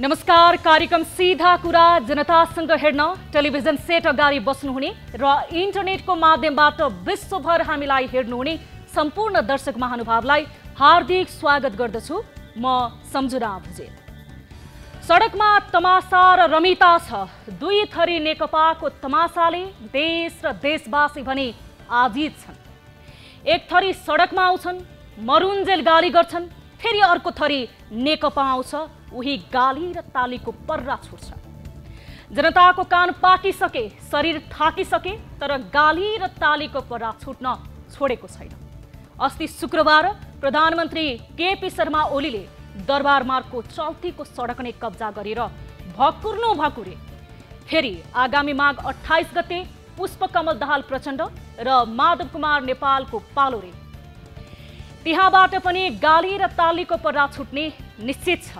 नमस्कार। कार्यक्रम सीधा कुरा जनतासँग हेर्न टेलिभिजन सेट अगाडि बस्नुहुने र इन्टरनेटको माध्यमबाट विश्वभर हामीलाई हेर्नुहुने सम्पूर्ण दर्शक महानुभावलाई हार्दिक स्वागत गर्दछु। म सम्झुना भुजेल। सडकमा तमासा र रमिता छ। दुई थरी नेकपाको तमासाले देश र देशवासी भने आजित छन्। एक थरी सडकमा आउँछन्, मरुन्जेल गाली गर्छन्, फेरि अर्को थरी नेकपा आउँछ, उही गाली र तालीको पर्रा छुट्छ। जनताको कान पाकिसके, शरीर थाकिसके, तर गाली र तालीको पर्रा छुट्न छोडेको छैन। अस्ति शुक्रबार प्रधानमन्त्री केपी शर्मा ओलीले दरबार मार्गको चौथीको सडक नै कब्जा गरेर भकुर्नु भकुरे। फेरि आगामी माघ 28 गते पुष्पकमल दाहाल प्रचण्ड र माधव कुमार नेपालको पालो रे। त्यहाँबाट पनि गाली र तालीको पर्रा छुट्ने निश्चित छ।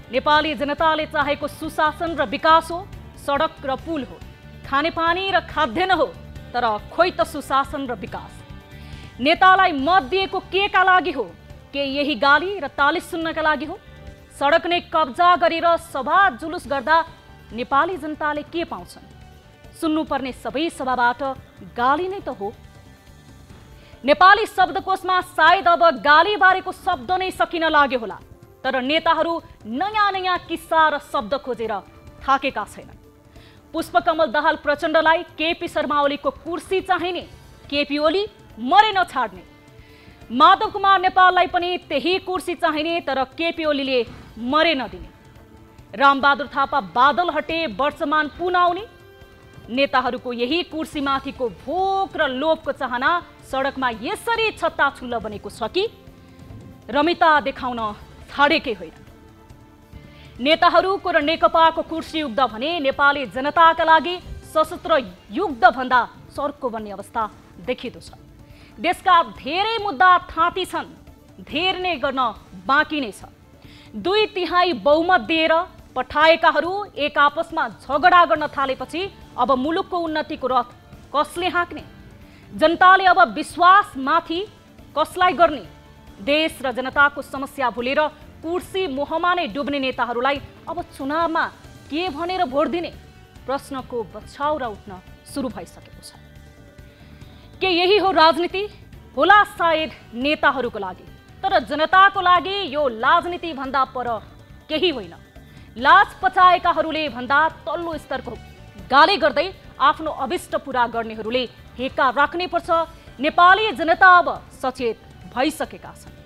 नेपाली जनताले चाहेको सुशासन र विकास हो, सडक र पुल हो, खानेपानी र खाद्यान्न हो, तर खोइ त सुशासन र विकास। नेतालाई मत दिएको के का लागि हो? के यही गाली र ताली सुन्नका लागि हो? सडक नै कब्जा गरेर सभा जुलुस गर्दा नेपाली जनताले के पाउँछन्? सुन्नुपर्ने सबै सभाबाट गाली नै त हो। नेपाली शब्दकोशमा सायद अब गाली बारेको शब्द नै सकिन लाग्यो होला, तर नेताहरू नयाँ नयाँ किस्सा र शब्द खोजेर थाकेका छैनन्। पुष्पकमल दाहाल प्रचण्डलाई केपी शर्मा ओलीको कुर्सी चाहिने, केपी ओली मरे नछाड्ने। माधव कुमार नेपाललाई पनि त्यही कुर्सी चाहिने, तर केपी ओलीले मरे नदिने। रामबहादुर थापा बादल हटे वर्तमान पुनाउने। नेताहरूको यही कुर्सीमाथिको भोक र लोभको चाहना सडकमा यसरी छत्ता छुल्ल बनेको छ कि रमिता देखाउन छाडेकै होइन। नेताहरूको र नेकपाको कुर्सी युद्ध भने नेपाली जनताका लागि सशस्त्र युद्ध भन्दा चर्को बन्ने अवस्था देखिँदो छ। देशका धेरै मुद्दा थाँती छन्, धेर नै गर्न बाँकी नै छ। 2/3 बहुमत दिएर पठाएकाहरू एक आपसमा झगडा गर्न थालेपछि अब मुलुकको उन्नतिको रथ कसले हाँक्ने? जनताले अब विश्वासमाथि कसलाई गर्ने? देश र जनताको समस्या भुलेर कुर्सी मोहमा नै डुब्ने नेताहरूलाई अब चुनावमा के भनेर भोट दिने प्रश्नको बछाउरा उठ्न सुरु भइसकेको छ। के यही हो राजनीति? होला सायद नेताहरूको लागि, तर जनताको लागि यो राजनीति भन्दा पर केही होइन। लाज पचाएकाहरूले भन्दा तल्लो स्तरको गाली गर्दै आफ्नो अभिष्ट पूरा गर्नेहरूले हेका राख्नै पर्छ। नेपाली जनता अब सचेत भइसकेका छन्।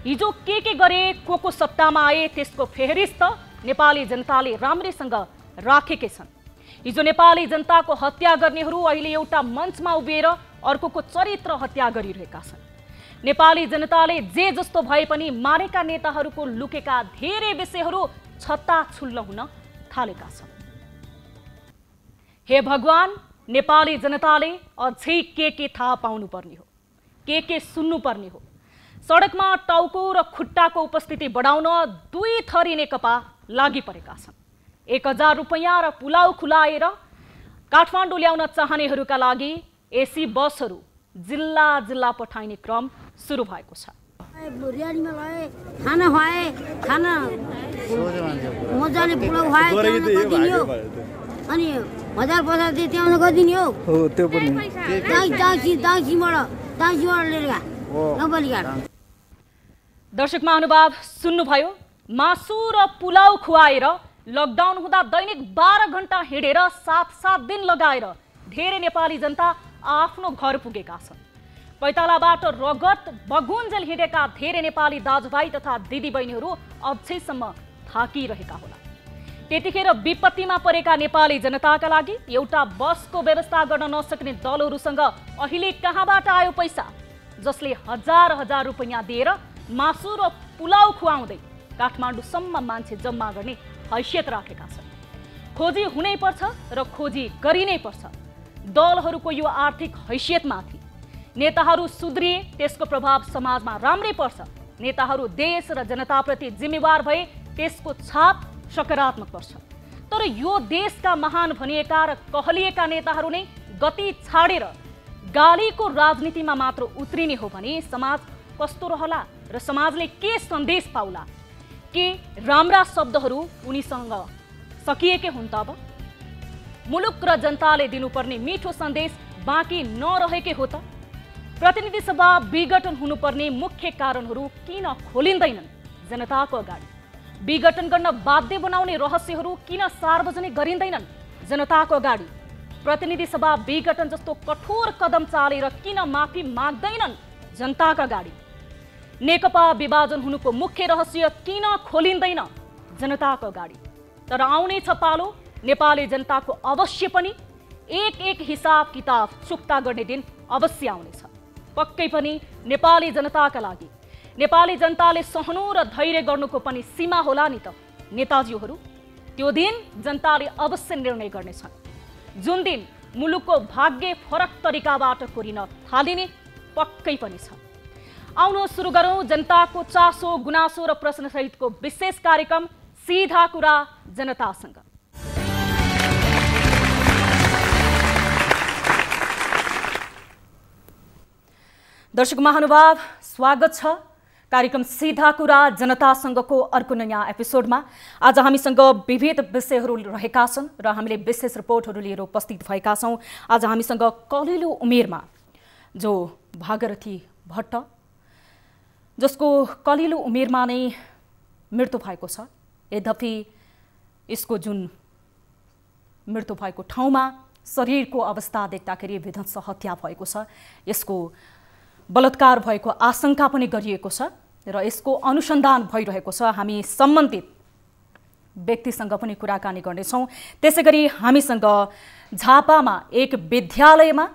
हिजो के गरे, को सत्तामा आए, त्यसको फेहरिस्त नेपाली जनताले राम्रैसँग राखेकै छन्। हिजो नेपाली जनताको हत्या गर्नेहरू अहिले एउटा मञ्चमा उभिएर अर्कोको चरित्र हत्या गरिरहेका छन्। नेपाली जनताले जे जस्तो भए पनि मारेका नेताहरूको लुकेका धेरै विषयहरू छत्ता छुल्ल हुन थालेका छन्। हे भगवान, नेपाली जनताले अझै के थाहा पाउनुपर्ने हो, के सुन्नुपर्ने हो। सडकमा टाउको र खुट्टाको उपस्थिति बढाउन 2 थरी नेकपा लागि परेका छन्। 1000 रुपैयाँ र पुलाउ खुलाएर काठमाडौँ ल्याउन चाहनेहरूका लागि एसी बसहरू जिल्ला जिल्ला पठाइने क्रम सुरु भएको छ। खाना खुवाए, खाना मजाले पुलाउ खुवाए अनि 1000 पैसा दिए त्यहाँ गरिदिने हो। त्यो पनि दाङसीबाट लिएर नबलिघाट। दर्शक महानुभाव सुन्नुभयो। मासु र पुलाउ खुवाएर लकडाउन हुँदा दैनिक 12 घण्टा हिँडेर 7 दिन लगाएर धेरै नेपाली जनता आफ्नो घर पुगेका छन्। पैतालाबाट रगत बगुन्जेल हिँडेका धेरै नेपाली दाजुभाइ तथा दिदीबहिनीहरू अझैसम्म थाकिरहेका होला। त्यतिखेर विपत्तिमा परेका नेपाली जनताका लागि एउटा बसको व्यवस्था गर्न नसक्ने दलहरूसँग अहिले कहाँबाट आयो पैसा, जसले हजार रुपैयाँ दिएर मासु र पुलाउ खुवाउँदै काठमाडौँसम्म मान्छे जम्मा गर्ने हैसियत राखेका छन्। खोजी हुनै पर्छ र खोजी गरिनै पर्छ। दलहरूको यो आर्थिक हैसियतमाथि नेताहरू सुध्रिए त्यसको प्रभाव समाजमा राम्रै पर्छ। नेताहरू देश र जनताप्रति जिम्मेवार भए त्यसको छाप सकारात्मक पर्छ। तर यो देशका महान भनिएका र कहलिएका नेताहरू नै गति छाडेर गालीको राजनीतिमा मात्र उत्रिने हो भने समाज कस्तो रहला र समाजले के सन्देश पाउला? के राम्रा शब्दहरू उनीसँग सकिएकै हुन् त? अब मुलुक र जनताले दिनुपर्ने मिठो सन्देश बाँकी नरहेकै हो त? प्रतिनिधि सभा विघटन हुनुपर्ने मुख्य कारणहरू किन खोलिँदैनन् जनताको अगाडि? विघटन गर्न बाध्य बनाउने रहस्यहरू किन सार्वजनिक गरिँदैनन् जनताको अगाडि? प्रतिनिधि सभा विघटन जस्तो कठोर कदम चालेर किन माफी माग्दैनन् जनताका अगाडि? नेकपा विभाजन हुनुको मुख्य रहस्य किन खोलिँदैन जनताको अगाडि? तर आउनेछ पालो नेपाली जनताको अवश्य पनि एक एक हिसाब किताब चुक्ता गर्ने दिन अवश्य आउनेछ। पक्कै पनि नेपाली जनताका लागि नेपाली जनताले सहनु र धैर्य गर्नुको पनि सीमा होला नि त नेताजीहरू। त्यो दिन जनताले अवश्य निर्णय गर्नेछन्, जुन दिन मुलुकको भाग्य फरक तरिकाबाट कोरिन थालिने पक्कै पनि छ। आउनु सुरु गरौँ जनताको चासो गुनासो र प्रश्न सहितको विशेष कार्यक्रम सीधा कुरा जनतासँग। दर्शक महानुभाव, स्वागत छ कार्यक्रम सीधा कुरा जनतासँगको अर्को नयाँ एपिसोडमा। आज हामीसँग विविध विषयहरू रहेका छन् र हामीले विशेष रिपोर्टहरू लिएर उपस्थित भएका छौँ। आज हामीसँग कलिलो उमेरमा जो भागरथी भट्ट, जसको कलिलो उमेरमा नै मृत्यु भएको छ, यद्यपि यसको जुन मृत्यु भएको ठाउँमा शरीरको अवस्था देख्दाखेरि विध्वंस हत्या भएको छ, यसको बलात्कार भएको आशंका पनि गरिएको छ र यसको अनुसन्धान भइरहेको छ। हामी सम्बन्धित व्यक्तिसँग पनि कुराकानी गर्नेछौँ। त्यसैगरी हामीसँग झापामा एक विद्यालयमा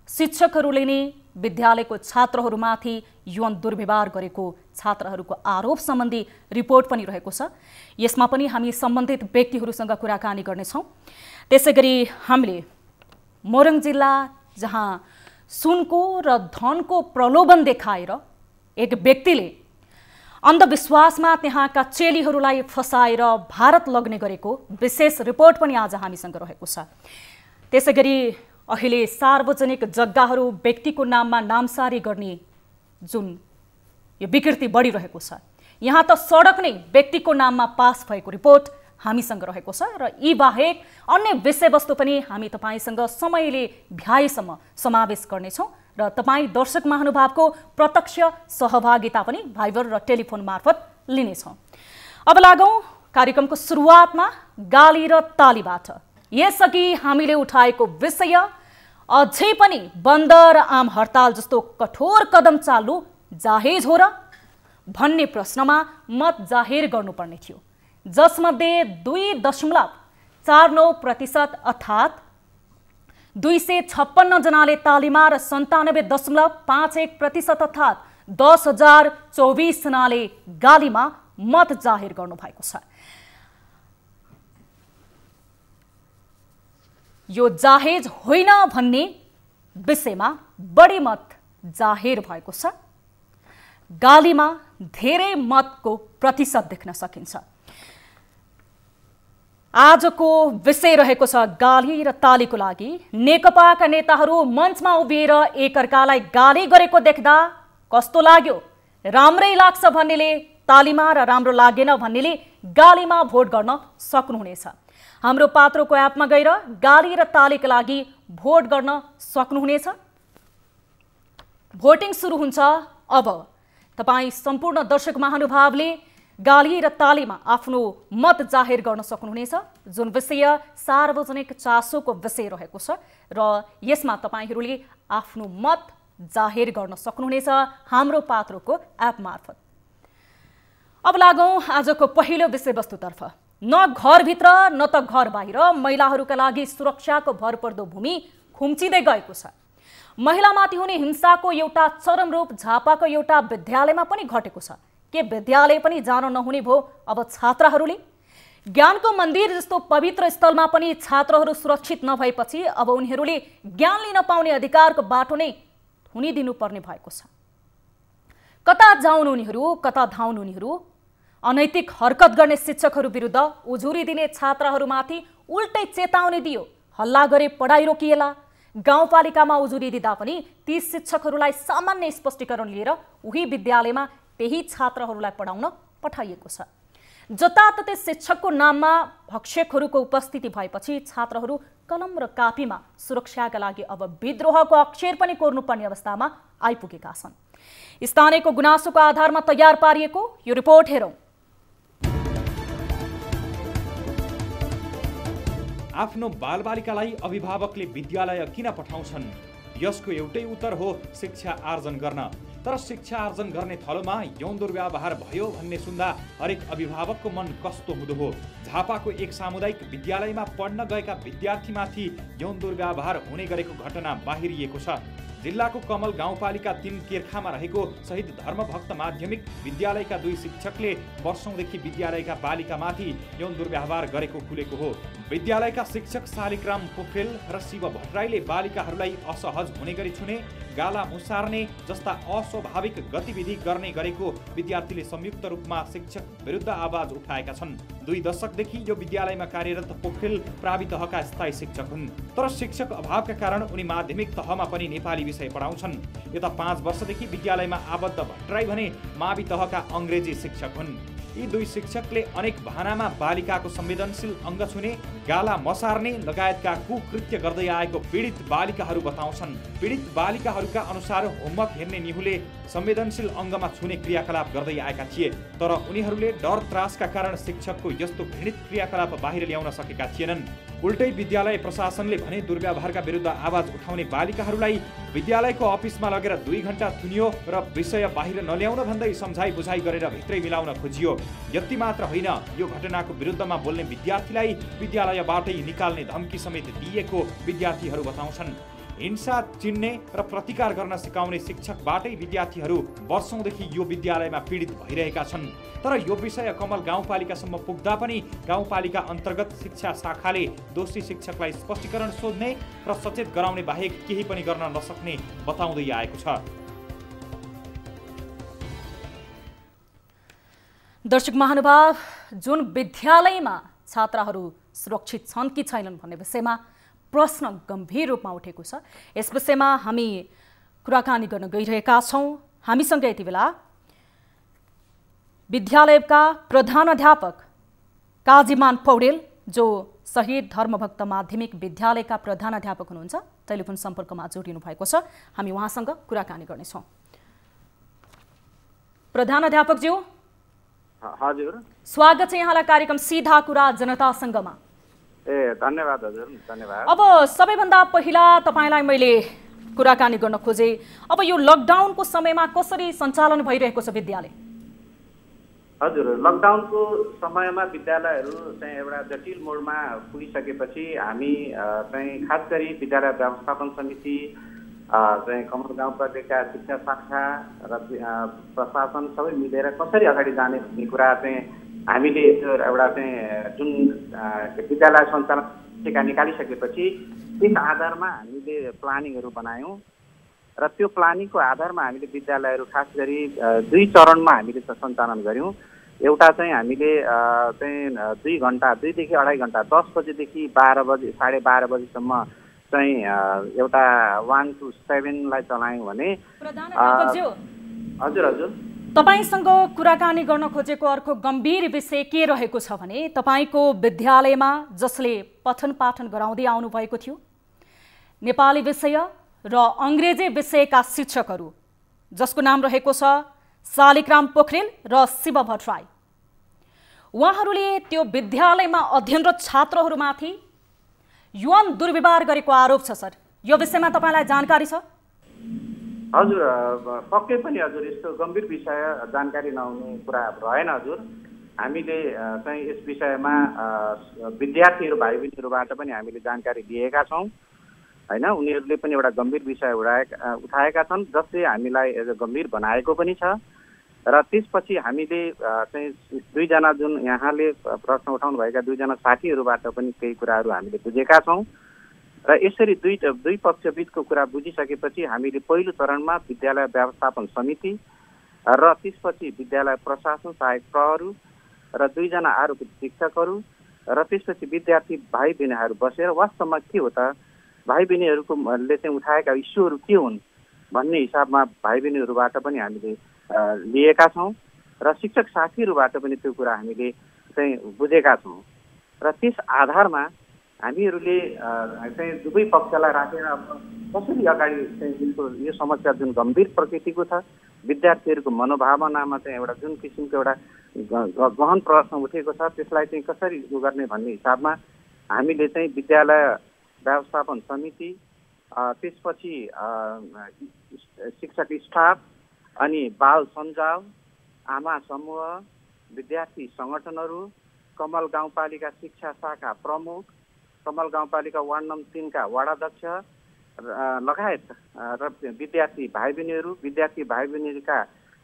शिक्षकहरूले नै विद्यालयको छात्रहरूमाथि यौन दुर्व्यवहार गरेको छात्रहरूको आरोप सम्बन्धी रिपोर्ट पनि रहेको छ। यसमा पनि हामी सम्बन्धित व्यक्तिहरूसँग कुराकानी गर्नेछौँ। त्यसैगरी हामीले मोरङ जिल्ला जहाँ सुनको र धनको प्रलोभन देखाएर एक व्यक्तिले अन्धविश्वासमा त्यहाँका चेलीहरूलाई फसाएर भारत लग्ने गरेको विशेष रिपोर्ट पनि आज हामीसँग रहेको छ। त्यसैगरी अहिले सार्वजनिक जग्गाहरू व्यक्तिको नाममा नामसारी गर्ने जुन यो विकृति बढिरहेको छ, यहाँ त सडक नै व्यक्तिको नाममा पास भएको रिपोर्ट हामीसँग रहेको छ र यी बाहेक अन्य विषयवस्तु पनि हामी तपाईसँग समयले भ्याएसम्म समावेश गर्नेछौँ र तपाईँ दर्शक महानुभावको प्रत्यक्ष सहभागिता पनि भाइबर र टेलिफोन मार्फत लिनेछौँ। अब लागौँ कार्यक्रमको सुरुवातमा गाली र तालीबाट। यसअघि हामीले उठाएको विषय अझै पनि बन्द र आम हडताल जस्तो कठोर कदम चाल्नु जाहेज हो र भन्ने प्रश्नमा मत जाहेर गर्नुपर्ने थियो, जसमध्ये 2.49% अर्थात् 256 जनाले तालिमा र 97.51% अर्थात् 10,024 जनाले गालीमा मत जाहेर गर्नु भएको छ। यो जाहेज होइन भन्ने विषयमा बढी मत जाहेर भएको छ। गालीमा धेरै मतको प्रतिशत देख्न सकिन्छ। आजको विषय रहेको छ गाली र तालीको लागि। नेकपाका नेताहरू मञ्चमा उभिएर एकअर्कालाई गाली गरेको देख्दा कस्तो लाग्यो? राम्रै लाग्छ भन्नेले तालीमा र राम्रो लागेन भन्नेले गालीमा भोट गर्न सक्नुहुनेछ। हाम्रो पात्रोको एपमा गएर गाली र तालीका लागि भोट गर्न सक्नुहुनेछ। भोटिङ सुरु हुन्छ अब। तपाईँ सम्पूर्ण दर्शक महानुभावले गाली र तालीमा आफ्नो मत जाहेर गर्न सक्नुहुनेछ, जुन विषय सार्वजनिक चासोको विषय रहेको छ र यसमा तपाईहरूले आफ्नो मत जाहेर गर्न सक्नुहुनेछ हाम्रो पात्रोको एप मार्फत। अब लागौँ आजको पहिलो विषयवस्तुतर्फ। न घरभित्र न त घर बाहिर महिलाहरूका लागि सुरक्षाको भरपर्दो भूमि खुम्चिँदै गएको छ। महिलामाथि हुने हिंसाको एउटा चरम रूप झापाको एउटा विद्यालयमा पनि घटेको छ। के विद्यालय पनि जान नहुने भयो अब छात्राहरूले? ज्ञानको मन्दिर जस्तो पवित्र स्थलमा पनि छात्रहरू सुरक्षित नभएपछि अब उनीहरूले ज्ञान लिन पाउने अधिकारको बाटो नै थुनिदिनु पर्ने भएको छ। कता जाउन् उनीहरू, कता धाउन् उनीहरू? अनैतिक हरकत गर्ने शिक्षकहरू विरुद्ध उजुरी दिने छात्राहरूमाथि उल्टै चेतावनी दियो। हल्ला गरे पढाइ रोकिएला। गाउँपालिकामा उजुरी दिँदा पनि ती शिक्षकहरूलाई सामान्य स्पष्टीकरण लिएर उही विद्यालयमा त्यही छात्रहरूलाई पढाउन पठाइएको छ। जताततै शिक्षकको नाममा भक्षकहरूको उपस्थिति भएपछि छात्रहरू कलम र कापीमा सुरक्षाका लागि अब विद्रोहको अक्षर पनि कोर्नुपर्ने अवस्थामा आइपुगेका छन्। स्थानीयको गुनासोको आधारमा तयार पारिएको यो रिपोर्ट हेरौं। आफ्नो बालबालिकालाई अभिभावकले विद्यालय किन पठाउँछन्? यसको एउटै उत्तर हो शिक्षा आर्जन गर्न। तर शिक्षा आर्जन गर्ने थलोमा यौन दुर्व्यवहार भयो भन्ने सुन्दा हरेक अभिभावकको मन कस्तो हुँदो हो। झापाको एक सामुदायिक विद्यालयमा पढ्न गएका विद्यार्थीमाथि यौन दुर्व्यवहार हुने गरेको घटना बाहिरिएको छ। जिल्लाको कमल गाउँपालिका 3 केर्खामा रहेको शहीद धर्मभक्त माध्यमिक विद्यालयका 2 शिक्षकले वर्षौंदेखि विद्यालयका बालिकामाथि यौन दुर्व्यवहार गरेको खुलेको हो। विद्यालयका शिक्षक शालिग्राम पोखरेल र शिव भट्टराईले बालिकाहरूलाई असहज हुने गरी छुने, गाला मुसार्ने जस्ता अस्वाभाविक गतिविधि गर्ने गरेको विद्यार्थीले संयुक्त रूपमा शिक्षक विरुद्ध आवाज उठाएका छन्। 2 दशकदेखि यो विद्यालयमा कार्यरत पोखरेल प्रावि तहका स्थायी शिक्षक हुन्। तर शिक्षक अभावका कारण उनी माध्यमिक तहमा पनि नेपाली विषय पढाउँछन्। यता 5 वर्षदेखि विद्यालयमा आबद्ध भट्टराई भने मावि तहका अंग्रेजी शिक्षक हुन्। यी 2 शिक्षकले अनेक बहानामा बालिकाको संवेदनशील अङ्ग छुने, गाला मसार्ने लगायतका कुकृत्य गर्दै आएको पीडित बालिकाहरू बताउँछन्। पीडित बालिकाहरूका अनुसार होमवर्क हेर्ने निहुले संवेदनशील अङ्गमा छुने क्रियाकलाप गर्दै आएका थिए। तर उनीहरूले डर त्रासका कारण शिक्षकको यस्तो घृणित क्रियाकलाप बाहिर ल्याउन सकेका थिएनन्। उल्टै विद्यालय प्रशासनले भने दुर्व्यवहारका विरुद्ध आवाज उठाउने बालिकाहरूलाई विद्यालयको अफिसमा लगेर 2 घण्टा थुनियो र विषय बाहिर नल्याउन भन्दै सम्झाइ बुझाइ गरेर भित्रै मिलाउन खोजियो। यति मात्र होइन, यो घटनाको विरुद्धमा बोल्ने विद्यार्थीलाई विद्यालयबाटै निकाल्ने धम्की समेत दिएको विद्यार्थीहरू बताउँछन्। हिंसा चिन्ने र प्रतिकार गर्न सिकाउने शिक्षकबाटै विद्यार्थीहरू वर्षौंदेखि यो विद्यालयमा पीडित भइरहेका छन्। तर यो विषय कमल गाउँपालिकासम्म पुग्दा पनि गाउँपालिका अन्तर्गत शिक्षा शाखाले दोषी शिक्षकलाई स्पष्टीकरण सोध्ने र सचेत गराउने बाहेक केही पनि गर्न नसक्ने बताउँदै आएको छ। दर्शक महानुभाव, जुन विद्यालयमा छात्राहरू सुरक्षित छन् कि छैनन् भन्ने विषयमा प्रश्न गम्भीर रूपमा उठेको छ। यस विषयमा हामी कुराकानी गर्न गइरहेका छौं। हामीसँग यति बेला विद्यालयका प्रधानाध्यापक काजीमान पौडेल, जो शहीद धर्मभक्त माध्यमिक विद्यालयका प्रधानाध्यापक हुनुहुन्छ, टेलिफोन सम्पर्कमा जोडिनु भएको छ। हामी उहाँसँग कुराकानी गर्नेछौँ। प्रधानाध्यापकज्यू, हजुर, स्वागत छ यहाँलाई कार्यक्रम सीधा कुरा जनतासँगमा। धन्यवाद हजुर, धन्यवाद। अब सबैभन्दा पहिला तपाईलाई मैले कुराकानी गर्न खोजे, अब यो लकडाउनको समयमा कसरी सञ्चालन भइरहेको छ विद्यालय? हजुर, लकडाउनको समयमा विद्यालयहरू चाहिँ एउटा जटिल मोडमा पुगिसकेपछि हामी चाहिँ खास गरी विद्यालय व्यवस्थापन समिति चाहिँ कमल गाउँपालिका शिक्षा शाखा र प्रशासन सबै मिलेर कसरी अगाडि जाने भन्ने कुरा चाहिँ हामीले एउटा चाहिँ जुन विद्यालय सञ्चालन टिका निकालिसकेपछि त्यस आधारमा हामीले प्लानिङहरू बनायौँ र त्यो प्लानिङको आधारमा हामीले विद्यालयहरू खास गरी 2 चरणमा हामीले सञ्चालन गर्यौँ। एउटा चाहिँ हामीले चाहिँ 2 घण्टा, 2 देखि 2.5 घण्टा, 10 बजेदेखि 12 बजे, 12:30 बजीसम्म चाहिँ एउटा 1 to 7 लाई चलायौँ भने। हजुर हजुर, तपाईसँग कुराकानी गर्न खोजेको अर्को गम्भीर विषय के रहेको छ भने तपाईको विद्यालयमा जसले पठन पाठन गराउँदै आउनु भएको थियो, नेपाली विषय र अंग्रेजी विषयका शिक्षकहरू जसको नाम रहेको छ शालिग्राम पोखरेल र शिव भट्टराई, उहाँहरूले त्यो विद्यालयमा अध्ययनरत छात्रहरूमाथि यौन दुर्व्यवहार गरेको आरोप छ। सर, यो विषयमा तपाईलाई जानकारी छ? हजुर, पक्कै पनि हजुर, यस्तो गम्भीर विषय जानकारी नहुने कुरा रहेन हजुर। हामीले चाहिँ यस विषयमा विद्यार्थीहरू भाइ बहिनीहरूबाट पनि हामीले जानकारी लिएका छौँ हैन। उनीहरूले पनि एउटा गम्भीर विषय उठाएका छन् जसले हामीलाई गम्भीर बनाएको पनि छ। र त्यसपछि हामीले चाहिँ 2 जना जुन यहाँले प्रश्न उठाउनु भएका 2 जना साथीहरूबाट पनि केही कुराहरू हामीले बुझेका छौँ र यसरी दुई पक्षबीचको कुरा बुझिसकेपछि हामीले पहिलो चरणमा विद्यालय व्यवस्थापन समिति र त्यसपछि विद्यालय प्रशासन सहायक प्रहरी र 2 जना आरोपित शिक्षकहरू र त्यसपछि विद्यार्थी भाइ बहिनीहरू बसेर वास्तवमा के हो त, भाइ बहिनीहरूले चाहिँ उठाएका इस्युहरू के हुन् भन्ने हिसाबमा भाइ बहिनीहरूबाट पनि हामीले लिएका छौँ र शिक्षक साथीहरूबाट पनि त्यो कुरा हामीले चाहिँ बुझेका छौँ र त्यस आधारमा हामीहरूले चाहिँ दुवै पक्षलाई राखेर कसरी अगाडि चाहिँ यो समस्या जुन गम्भीर प्रकृतिको छ, विद्यार्थीहरूको मनोभावनामा चाहिँ एउटा जुन किसिमको एउटा गहन प्रश्न उठेको छ, त्यसलाई चाहिँ कसरी गर्ने भन्ने हिसाबमा हामीले चाहिँ विद्यालय व्यवस्थापन समिति, त्यसपछि शिक्षक स्टाफ अनि बाल सञ्जाल, आमा समूह, विद्यार्थी सङ्गठनहरू, कमल गाउँपालिका शिक्षा शाखा प्रमुख, कमल गाउँपालिका वार्ड नम्बर 3 का वार्डाध्यक्ष लगायत र विद्यार्थी भाइ बहिनीहरूका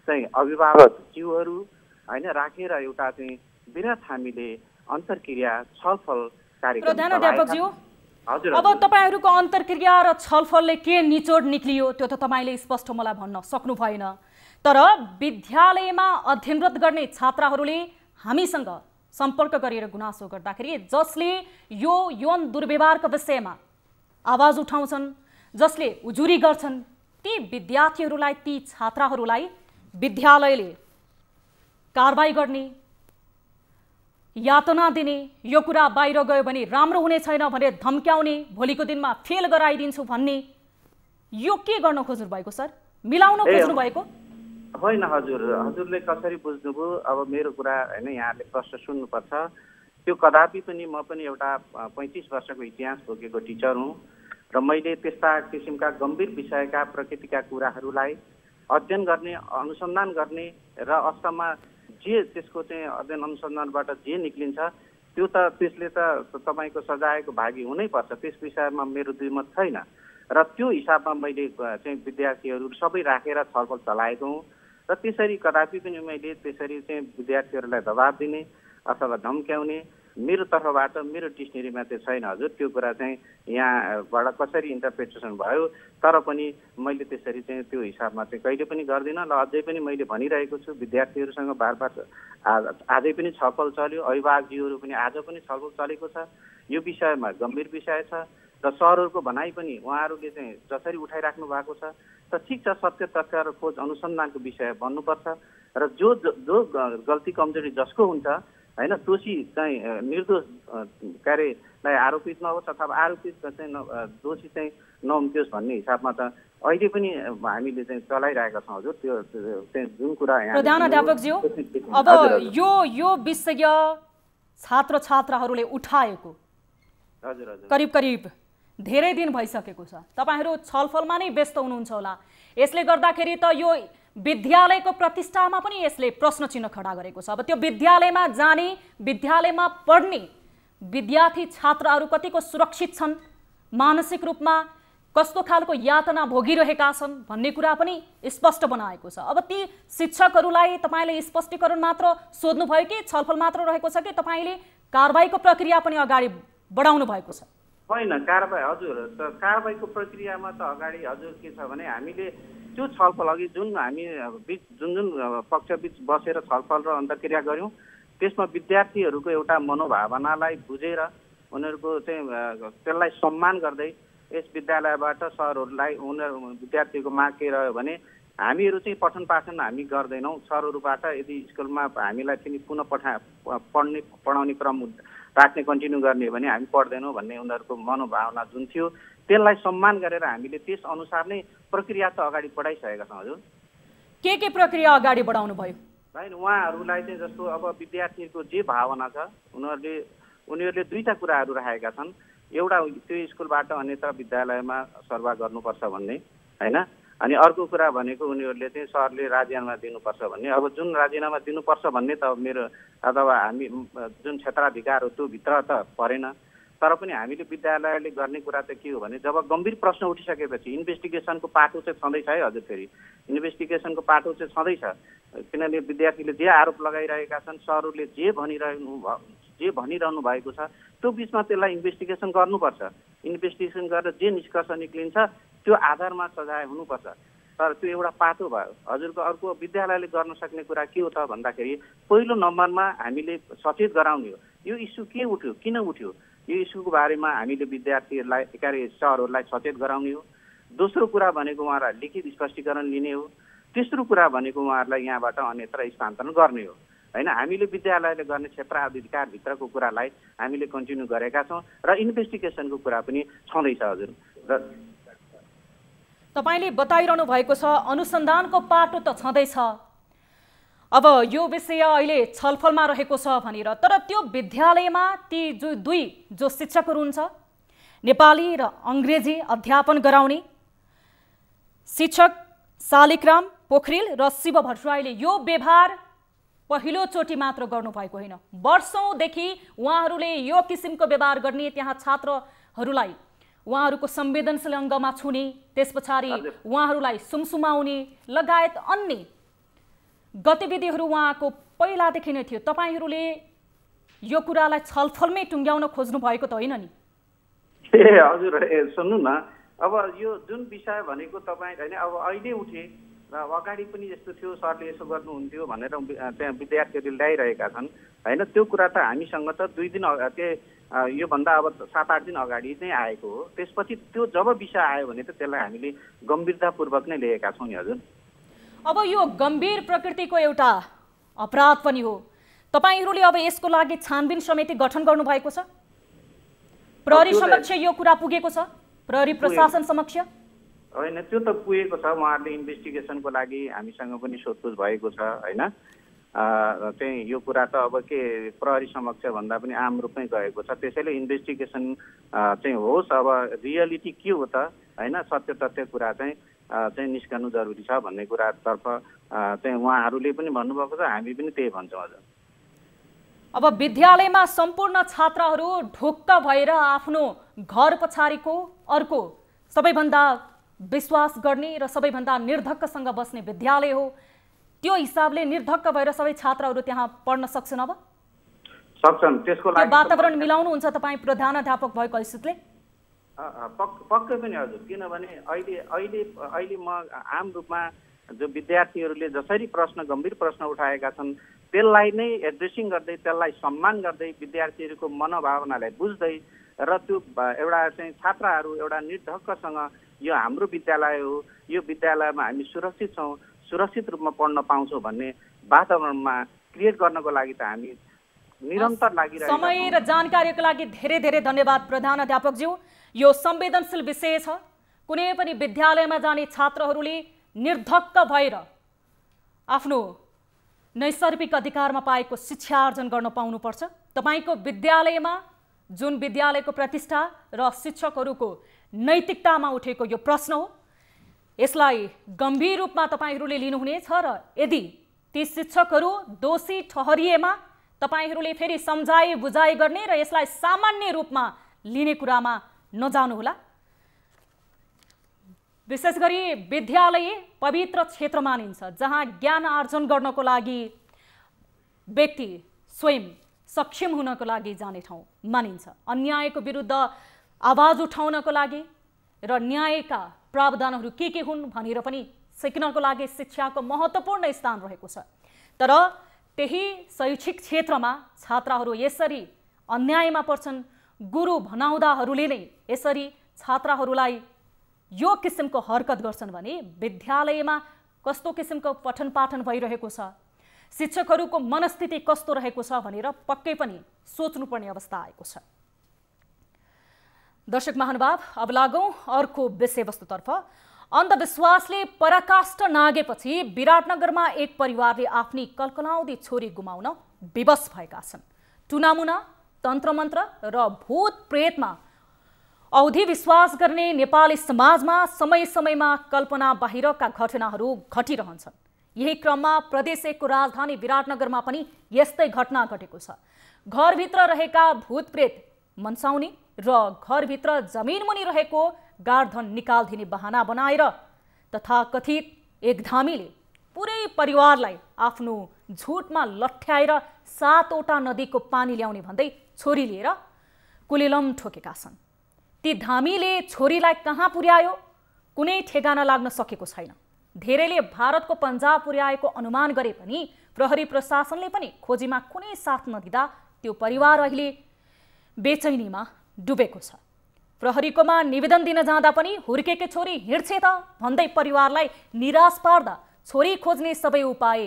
चाहिँ अभिभावक ज्यूहरू हैन राखेर एउटा चाहिँ विराट हामीले अन्तर्क्रिया छलफल कार्यक्रम प्रधानाध्यापकज्यू, अब तपाईहरूको अन्तर्क्रिया र छलफलले के निचोड निक्लियो त्यो त तपाईले स्पष्ट मलाई भन्न सक्नु भएन, तर विद्यालयमा अध्ययनरत गर्ने छात्राहरूले हामीसँग सम्पर्क गरेर गुनासो गर्दाखेरि जसले यो यौन दुर्व्यवहारको विषयमा आवाज उठाउँछन्, जसले उजुरी गर्छन्, ती विद्यार्थीहरूलाई, ती छात्राहरूलाई विद्यालयले कारबाही गर्ने, यातना दिने, यो कुरा बाहिर गयो भने राम्रो हुने छैन भनेर धम्क्याउने, भोलिको दिनमा फेल गराइदिन्छु भन्ने, यो के गर्न खोज्नु भएको सर? मिलाउन खोज्नु भएको होइन? हजुरले कसरी बुझ्नुभयो? अब मेरो कुरा हैन, यहाँले प्रश्न सुन्नुपर्छ। त्यो कदापि पनि म पनि एउटा 35 वर्षको इतिहास बोकेको टिचर हुँ र मैले त्यस्ता किसिमका गम्भीर विषयका प्रकृतिका कुराहरूलाई अध्ययन गर्ने, अनुसन्धान गर्ने र अस्तमा जे त्यसको चाहिँ अध्ययन अनुसन्धानबाट जे निक्लिन्छ त्यो त त्यसले त तपाईँको सजायको भागी हुनैपर्छ, त्यस विषयमा मेरो दुईमत छैन। र त्यो हिसाबमा मैले चाहिँ विद्यार्थीहरू सबै राखेर छलफल चलाएको हुँ र त्यसरी कदापि पनि मैले त्यसरी चाहिँ विद्यार्थीहरूलाई दबाब दिने अथवा धम्क्याउने मेरो तर्फबाट मेरो डिक्सनेरीमा त्यो छैन हजुर। त्यो कुरा चाहिँ यहाँबाट कसरी इन्टरप्रिटेसन भयो, तर पनि मैले त्यसरी चाहिँ त्यो हिसाबमा चाहिँ कहिले पनि गर्दिनँ। र अझै पनि मैले भनिरहेको छु, विद्यार्थीहरूसँग बार आजै पनि छलफल चल्यो, अभिभावकज्यूहरू पनि आज पनि छलफल चलेको छ। यो विषयमा गम्भीर विषय छ र सरहरूको भनाइ पनि उहाँहरूले चाहिँ जसरी उठाइराख्नु भएको छ त ठिक छ, सत्य तथ्य र खोज अनुसन्धानको विषय बन्नुपर्छ र जो गल्ती कमजोरी जसको हुन्छ हैन, दोषी चाहिँ निर्दोष कार्यलाई आरोपित नहोस् अथवा आरोपित चाहिँ दोषी चाहिँ नहुन्थ्योस् भन्ने हिसाबमा त अहिले पनि हामीले चाहिँ चलाइरहेका छौँ हजुर। त्यो चाहिँ जुन कुरा प्रधानाध्यापकज्यू, अब यो विषय छात्र छात्राहरूले उठाएको करिब धेरै दिन भइसकेको छ, तपाईहरू छलफलमा नै व्यस्त हुनुहुन्छ होला। यसले गर्दाखेरि त यो विद्यालयको प्रतिष्ठामा पनि यसले प्रश्न चिन्ह खडा गरेको छ। अब त्यो विद्यालयमा जाने, विद्यालयमा पढ्ने विद्यार्थी छात्राहरू कतिको सुरक्षित छन्, मानसिक रूपमा कस्तो खालको यातना भोगिरहेका छन् भन्ने कुरा पनि स्पष्ट बनाएको छ। अब ती शिक्षकहरूलाई तपाईँले स्पष्टीकरण मात्र सोध्नुभयो कि छलफल मात्र रहेको छ कि तपाईँले कारबाहीको प्रक्रिया पनि अगाडि बढाउनु भएको छ? होइन, कारबाही हजुर, कारबाहीको प्रक्रियामा त अगाडि हजुर के छ भने हामीले त्यो छलफल अघि जुन हामी जुन पक्षबीच बसेर छलफल र अन्तर्क्रिया गऱ्यौँ त्यसमा विद्यार्थीहरूको एउटा मनोभावनालाई बुझेर उनीहरूको चाहिँ त्यसलाई सम्मान गर्दै यस विद्यालयबाट सरहरूलाई उनीहरू विद्यार्थीको माग के रह्यो भने हामीहरू चाहिँ पठन पाठन हामी गर्दैनौँ, सरहरूबाट यदि स्कुलमा हामीलाई फेरि पुनः पढाउने क्रम राख्ने कन्टिन्यू गर्ने भने हामी पढ्दैनौँ भन्ने उनीहरूको मनोभावना जुन थियो त्यसलाई सम्मान गरेर हामीले त्यस अनुसार नै प्रक्रिया त अगाडि बढाइसकेका छौँ हजुर। के प्रक्रिया अगाडि बढाउनु भयो? होइन, उहाँहरूलाई चाहिँ जस्तो अब विद्यार्थीहरूको जे भावना छ उनीहरूले दुईटा कुराहरू राखेका छन्। एउटा त्यो स्कुलबाट अन्यत्र विद्यालयमा सर्वा गर्नुपर्छ भन्ने हैन, अनि अर्को कुरा भनेको उनीहरूले चाहिँ सरले राजीनामा दिनुपर्छ भन्ने। अब जुन राजीनामा दिनुपर्छ भन्ने त मेरो अथवा हामी जुन क्षेत्राधिकार हो त्यो भित्र त परेन, तर पनि हामीले विद्यालयले गर्ने कुरा त के हो भने जब गम्भीर प्रश्न उठिसकेपछि इन्भेस्टिगेसनको पाटो चाहिँ छँदैछ है हजुर। फेरि इन्भेस्टिगेसनको पाटो चाहिँ छँदैछ, किनभने विद्यार्थीले जे आरोप लगाइरहेका छन्, सरहरूले जे भनिरहनु भएको छ त्यो बिचमा त्यसलाई इन्भेस्टिगेसन गर्नुपर्छ। इन्भेस्टिगेसन गरेर जे निष्कर्ष निक्लिन्छ त्यो आधारमा सजाय हुनुपर्छ। तर त्यो एउटा पाटो भयो हजुरको। अर्को विद्यालयले गर्न सक्ने कुरा के हो त भन्दाखेरि पहिलो नम्बरमा हामीले सचेत गराउने हो, यो इस्यु के उठ्यो, किन उठ्यो, यो इस्युको बारेमा हामीले विद्यार्थीहरूलाई सरहरूलाई सचेत गराउने हो। दोस्रो कुरा भनेको उहाँहरूलाई लिखित स्पष्टीकरण लिने हो। तेस्रो कुरा भनेको उहाँहरूलाई यहाँबाट अन्यत्र स्थानान्तरण गर्ने हो। होइन। हामीले विद्यालयले गर्ने क्षेत्र अधिकारभित्रको कुरालाई हामीले कन्टिन्यू गरेका छौँ र इन्भेस्टिगेसनको कुरा पनि छँदैछ हजुर। र तपाईले बताइरहनु भएको छ अनुसन्धानको पाटो त छँदैछ, अब यो विषय अहिले छलफलमा रहेको छ भनेर, तर त्यो विद्यालयमा ती जो शिक्षकहरू हुन्छ नेपाली र अङ्ग्रेजी अध्यापन गराउने शिक्षक शालिग्राम पोखरेल र शिव भट्टराईले यो व्यवहार पहिलोचोटि मात्र गर्नुभएको होइन, वर्षौंदेखि उहाँहरूले यो किसिमको व्यवहार गर्ने, त्यहाँ छात्रहरूलाई उहाँहरूको संवेदनशील अङ्गमा छुने, त्यस पछाडि उहाँहरूलाई सुमसुमाउने लगायत अन्य गतिविधिहरू उहाँको पहिलादेखि नै थियो। तपाईहरूले यो कुरालाई छलफलमै टुङ्ग्याउन खोज्नु भएको त होइन नि? हजुर सुन्नु न, अब यो जुन विषय भनेको तपाईँ होइन, अब अहिले उठे र अगाडि पनि यस्तो थियो, सरले यसो गर्नुहुन्थ्यो भनेर त्यहाँ विद्यार्थीहरूले ल्याइरहेका छन् होइन। त्यो कुरा त हामीसँग त 2 दिन योभन्दा अब 7-8 दिन अगाडि नै आएको हो। त्यसपछि त्यो जब विषय आयो भने त त्यसलाई हामीले गम्भीरतापूर्वक नै लिएका छौँ नि हजुर। अब यो गम्भीर प्रकृतिको एउटा अपराध पनि हो, तपाईहरूले अब यसको लागि छानबिन समिति गठन गर्नुभएको छ? प्रहरी समक्ष यो कुरा पुगेको छ? प्रहरी प्रशासन समक्ष? होइन, त्यो त पुगेको छ, उहाँहरूले इन्भेस्टिगेसनको लागि हामीसँग पनि सोधपुछ भएको छ होइन। चाहिँ यो कुरा त अब के प्रहरी समक्ष भन्दा पनि आम रूपमै गएको छ, त्यसैले इन्भेस्टिगेसन चाहिँ होस्। अब रियालिटी के हो त होइन, सत्य तथ्य कुरा चाहिँ निस्कनु जरुरी छ भन्ने कुरातर्फ चाहिँ उहाँहरूले पनि भन्नुभएको छ, हामी पनि त्यही भन्छौँ हजुर। अब विद्यालयमा सम्पूर्ण छात्रहरू ढुक्क भएर आफ्नो घर पछाडिको अर्को सबैभन्दा विश्वास गर्ने र सबैभन्दा निर्धक्कसँग बस्ने विद्यालय हो, त्यो हिसाबले निर्धक्क भएर सबै छात्रहरू त्यहाँ पढ्न सक्छन्? अब सक्छन्, त्यसको लागि वातावरण मिलाउनुहुन्छ तपाईँ प्रधानाध्यापक भएको हैसियतले? पक्कै पनि हजुर, किनभने अहिले म आम रूपमा जो विद्यार्थीहरूले जसरी गम्भीर प्रश्न उठाएका छन् त्यसलाई नै एड्रेसिङ गर्दै, त्यसलाई सम्मान गर्दै, विद्यार्थीहरूको मनोभावनालाई बुझ्दै र त्यो एउटा चाहिँ छात्रहरू एउटा निर्धक्कसँग यो हाम्रो विद्यालय हो, यो विद्यालयमा हामी सुरक्षित छौँ, सुरक्षित रूपमा पढ्न पाउँछौँ भन्ने वातावरणमा क्रिएट गर्नको लागि त हामी निरन्तर लागिरहेका छौँ। समय र जानकारीको लागि धेरै धेरै धन्यवाद प्रधानाध्यापकज्यू। यो संवेदनशील विषय छ, कुनै पनि विद्यालयमा जाने छात्रहरूले निर्धक्क भएर आफ्नो नैसर्गिक अधिकारमा पाएको शिक्षा आर्जन गर्न पाउनुपर्छ। तपाईको विद्यालयमा जुन विद्यालयको प्रतिष्ठा र शिक्षकहरूको नैतिकतामा उठेको यो प्रश्न हो, यसलाई गम्भीर रूपमा तपाईहरूले लिनुहुनेछ र यदि ती शिक्षकहरू दोषी ठहरिएमा तपाईहरूले फेरि सम्झाइ बुझाइ गर्ने र यसलाई सामान्य रूपमा लिने कुरामा नजानुहोला। विशेष गरी विद्यालय पवित्र क्षेत्र मानिन्छ, जहाँ ज्ञान आर्जन गर्नको लागि व्यक्ति स्वयं सक्षम हुनको लागि जाने ठाउँ मानिन्छ। अन्यायको विरुद्ध आवाज उठाउनको लागि र न्यायका प्रावधानहरू के हुन् भनेर पनि सिक्नको लागि शिक्षाको महत्त्वपूर्ण स्थान रहेको छ। तर त्यही शैक्षिक क्षेत्रमा छात्रहरू यसरी अन्यायमा पर्छन्, गुरु भनाउँदाहरूले नै यसरी छात्रहरूलाई यो किसिमको हरकत गर्छन् भने विद्यालयमा कस्तो किसिमको पठन पाठन भइरहेको छ, शिक्षकहरूको मनस्थिति कस्तो रहेको छ भनेर पक्कै पनि सोच्नुपर्ने अवस्था आएको छ। दर्शक महानुभाव, अब लागौं अर्को विषयवस्तुतर्फ। अन्धविश्वासले पराकाष्ठ नागेपछि विराटनगरमा एक परिवारले आफ्नी कलकलाउँदी छोरी गुमाउन विवश भएका छन्। टुनामुना, तन्त्रमन्त्र र भूत प्रेतमा औधी विश्वास गर्ने नेपाली समाजमा समय समयमा कल्पना बाहिरका घटनाहरू घटिरहन्छन्। यही क्रममा प्रदेश 1 को राजधानी विराटनगरमा पनि यस्तै घटना घटेको छ। घरभित्र रहेका भूतप्रेत मनसाउने र घरभित्र जमिन मुनि रहेको गार्धन निकाल्दिने बहाना बनाएर तथाकथित एक धामीले पुरै परिवारलाई आफ्नो झुटमा लट्ठ्याएर 7वटा नदीको पानी ल्याउने भन्दै छोरी लिएर कुलेलम ठोकेका छन्। ती धामीले छोरीलाई कहाँ पुर्यायो कुनै ठेगाना लाग्न सकेको छैन। धेरैले भारतको पन्जाब पुर्याएको अनुमान गरे पनि प्रहरी प्रशासनले पनि खोजीमा कुनै साथ नदिँदा त्यो परिवार अहिले बेचैनीमा डुबेको छ। प्रहरीकोमा निवेदन दिन जाँदा पनि हुर्केकी छोरी हिँड्छे त भन्दै परिवारलाई निराश पार्दा छोरी खोज्ने सबै उपाय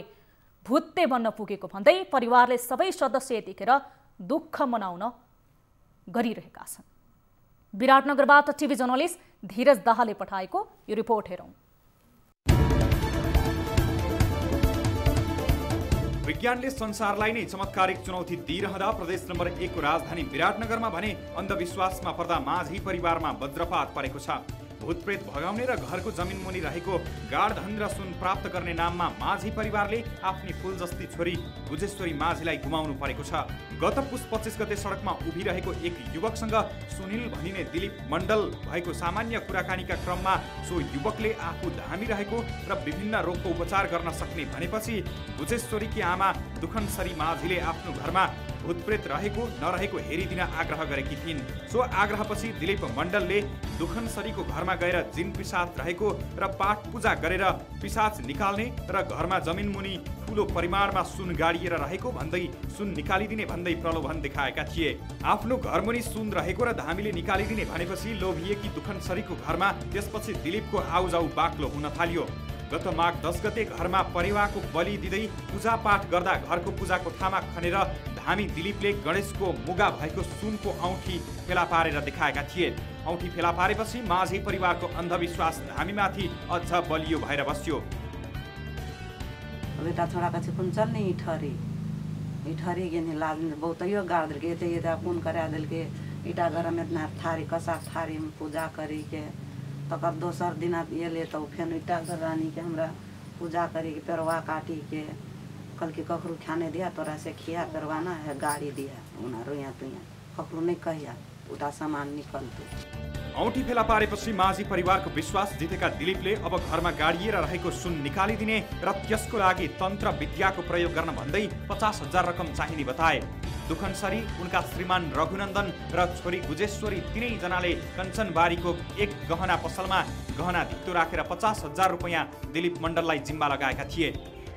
भुत्ते बन्न पुगेको भन्दै परिवारले सबै सदस्य यतिखेर दुःख मनाउन गरिरहेका छन्। विराटनगरबाट टिभी जर्नलिस्ट धीरज दाहालले पठाएको यो रिपोर्ट हेरौं। विज्ञानले संसारलाई नै चमत्कारिक चुनौती दिइरहँदा प्रदेश नम्बर 1 को राजधानी विराटनगरमा भने अन्धविश्वासमा पर्दा माझी परिवारमा वज्रपात परेको छ। भूतप्रेत भगाउने र घरको जमिन मुनि रहेको गाढधन र सुन प्राप्त गर्ने नाममा माझी परिवारले आफ्नी फूल जस्ती छोरी गुजेश्वरी माझीलाई गुमाउनु परेको छ। गत पुस 25 गते सडकमा उभिरहेको एक युवकसँग सुनिल भनिने दिलीप मण्डल भएको सामान्य कुराकानीका क्रममा सो युवकले आफू धामी रहेको र विभिन्न रोगको उपचार गर्न सक्ने भनेपछि गुजेश्वरीकी आमा दुखनसरी माझीले आफ्नो घरमा भूतप्रेत रहेको नरहेको हेरिदिन आग्रह गरेकी थिइन्। सो आग्रहपछि दिलीप मण्डलले दुखनसरीको घरमा गएर जिन पिसाच रहेको र पाठ पूजा गरेर पिसाच निकाल्ने र घरमा जमिन मुनि ठूलो परिमाणमा सुन गाडिएर रहेको भन्दै सुन निकालिदिने भन्दै प्रलोभन देखाएका थिए। आफ्नो घरमुनि सुन रहेको र धामीले निकालिदिने भनेपछि लोभिएकी दुखनसरीको घरमा त्यसपछि दिलीपको आउजाउ बाक्लो हुन थाल्यो। गत माघ 10 गते घरमा परेवाको बलि दिँदै पूजापाठ गर्दा घरको पूजा कोठामा खनेर धामी दिलीपले गणेशको मुगा भएको सुनको औँठी फेला पारेर देखाएका थिए। औँठी फेला पारेपछि माझी परिवारको अन्धविश्वास धामीमाथि अझ बलियो भएर बस्यो। बेटा छोराका चाहिँ कुन चल्ने इठरी गेने लाजने बहुतैयो गाड़ के ते ये कौन करा दिल के इटा गरम इतना थारी कसा थारी में पूजा करी के तकर दोसर दिन ये ले तो फेन इटा रानी के हमरा पूजा करी के पेरवा काटी के कल के कखरू खाने दिया तोरा से खिया पेरवाना है गाड़ी दिया उना रोया तुया कखरू नहीं कहिया उता सामान निकलते। औँठी फेला पारेपछि माझी परिवारको विश्वास जितेका दिलीपले अब घरमा गाडिएर रहेको सुन निकालिदिने र त्यसको लागि तन्त्र विद्याको प्रयोग गर्न भन्दै 50,000 रकम चाहिने बताए। दुखनसरी, उनका श्रीमान रघुनन्दन र छोरी गुजेश्वरी तीनैजनाले कञ्चनबारीको एक गहना पसलमा गहना धिक्तो राखेर 50,000 रुपैयाँ दिलीप मण्डललाई जिम्मा लगाएका थिए।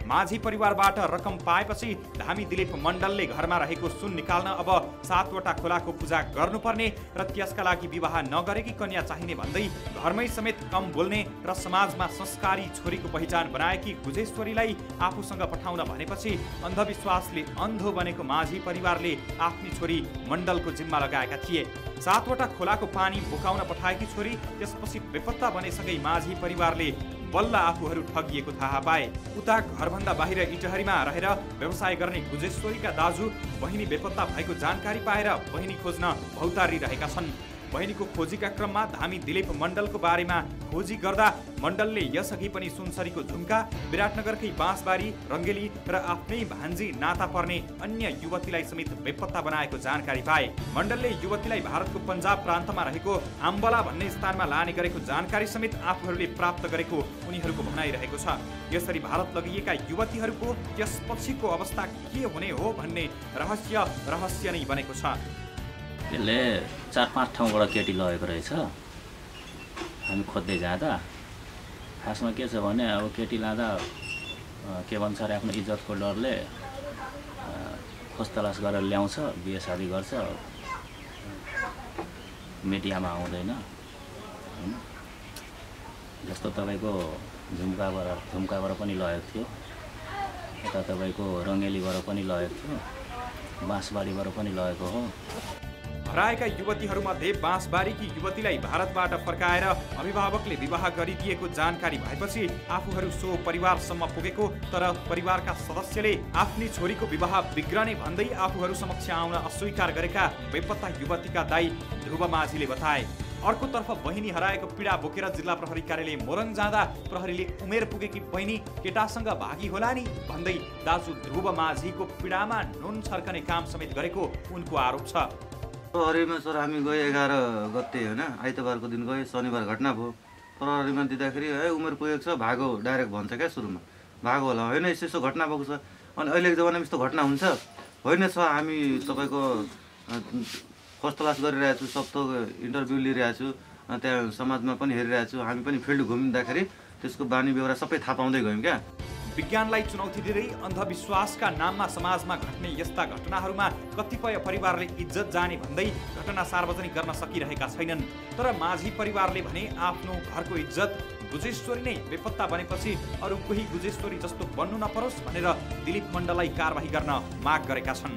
माझी परिवारबाट रकम पाएपछि धामी दिलीप मण्डलले घरमा रहेको सुन निकाल्न अब 7वटा खोलाको पूजा गर्नुपर्ने र त्यसका लागि विवाह नगरेकी कन्या चाहिने भन्दै घरमै समेत कम बोल्ने र समाजमा संस्कारी छोरीको पहिचान बनाएकी गुजेश्वरीलाई आफूसँग पठाउन भनेपछि अन्धविश्वासले अन्धो बनेको माझी परिवारले आफ्नी छोरी मण्डलको जिम्मा लगाएका थिए। 7वटा खोलाको पानी बोकाउन पठाएकी छोरी त्यसपछि बेपत्ता बनेसँगै माझी परिवारले बल्ल आफूहरू ठगिएको थाहा पाए। उता घरभन्दा बाहिर इटहरीमा रहेर व्यवसाय गर्ने गुजेश्वरीका दाजु बहिनी बेपत्ता भएको जानकारी पाएर बहिनी खोज्न भौतारिरहेका छन्। बहिनीको खोजीका क्रममा धामी दिलीप मण्डलको बारेमा खोजी गर्दा मण्डलले यसअघि पनि सुनसरीको झुम्का, विराटनगरकै बाँसबारी, रङ्गेली र आफ्नै भान्जी नाता पर्ने अन्य युवतीलाई समेत बेपत्ता बनाएको जानकारी पाए। मण्डलले युवतीलाई भारतको पन्जाब प्रान्तमा रहेको आम्बला भन्ने स्थानमा लाने गरेको जानकारी समेत आफूहरूले प्राप्त गरेको उनीहरूको भनाइरहेको छ। यसरी भारत लगिएका युवतीहरूको त्यसपछिको अवस्था के हुने हो भन्ने रहस्य नै बनेको छ। त्यसले 4-5 ठाउँबाट केटी लगेको रहेछ। हामी खोज्दै जाँदा खासमा के छ भने अब केटी लाँदा के भन्छ अरे आफ्नो इज्जतको डरले खोजतलास गरेर ल्याउँछ, बिहे शादी गर्छ, मिडियामा आउँदैन हैन। जस्तो तपाईँको झुम्काबाट पनि लगेको थियो, यता तपाईँको रङ्गेलीबाट पनि लगेको थियो, बाँसबारीबाट पनि लगेको हो। हराएका युवतीहरूमध्ये बाँसबारीकी युवतीलाई भारतबाट फर्काएर अभिभावकले विवाह गरिदिएको जानकारी भएपछि आफूहरू सो परिवारसम्म पुगेको, तर परिवारका सदस्यले आफ्नी छोरीको विवाह बिग्रने भन्दै आफूहरू समक्ष आउन अस्वीकार गरेका बेपत्ता युवतीका दाइ ध्रुव माझीले बताए। अर्कोतर्फ बहिनी हराएको पीडा बोकेर जिल्ला प्रहरी कार्यालय मोरङ जाँदा प्रहरीले उमेर पुगेकी बहिनी केटासँग भागी होला नि भन्दै दाजु ध्रुव माझीको पीडामा नुन छर्कने काम समेत गरेको उनको आरोप छ। प्रहरीमा सर हामी गए 11 गते होइन, आइतबारको दिन गए, शनिबार घटना भयो। प्रहरीमा दिँदाखेरि उमेर पुगेको छ भागो डाइरेक्ट भन्छ क्या, सुरुमा भागो होला, होइन यस्तो घटना भएको छ। अनि अहिलेको जमानामा यस्तो घटना हुन्छ होइन छ। हामी तपाईँको खोजतलास गरिरहेको छु, सब थोक इन्टरभ्यू लिइरहेको छु, त्यहाँ समाजमा पनि हेरिरहेको छु। हामी पनि फिल्ड घुम्दाखेरि त्यसको बानी बेहोरा सबै थाहा पाउँदै गयौँ क्या। विज्ञानलाई चुनौती दिँदै अन्धविश्वासका नाममा समाजमा घट्ने यस्ता घटनाहरूमा कतिपय परिवारले इज्जत जाने भन्दै घटना सार्वजनिक गर्न सकिरहेका छैनन्। तर माझी परिवारले भने आफ्नो घरको इज्जत गुजेश्वरी नै बेपत्ता बनेपछि अरू कोही गुजेश्वरी जस्तो बन्नु नपरोस् भनेर दिलीप मण्डललाई कारबाही गर्न माग गरेका छन्।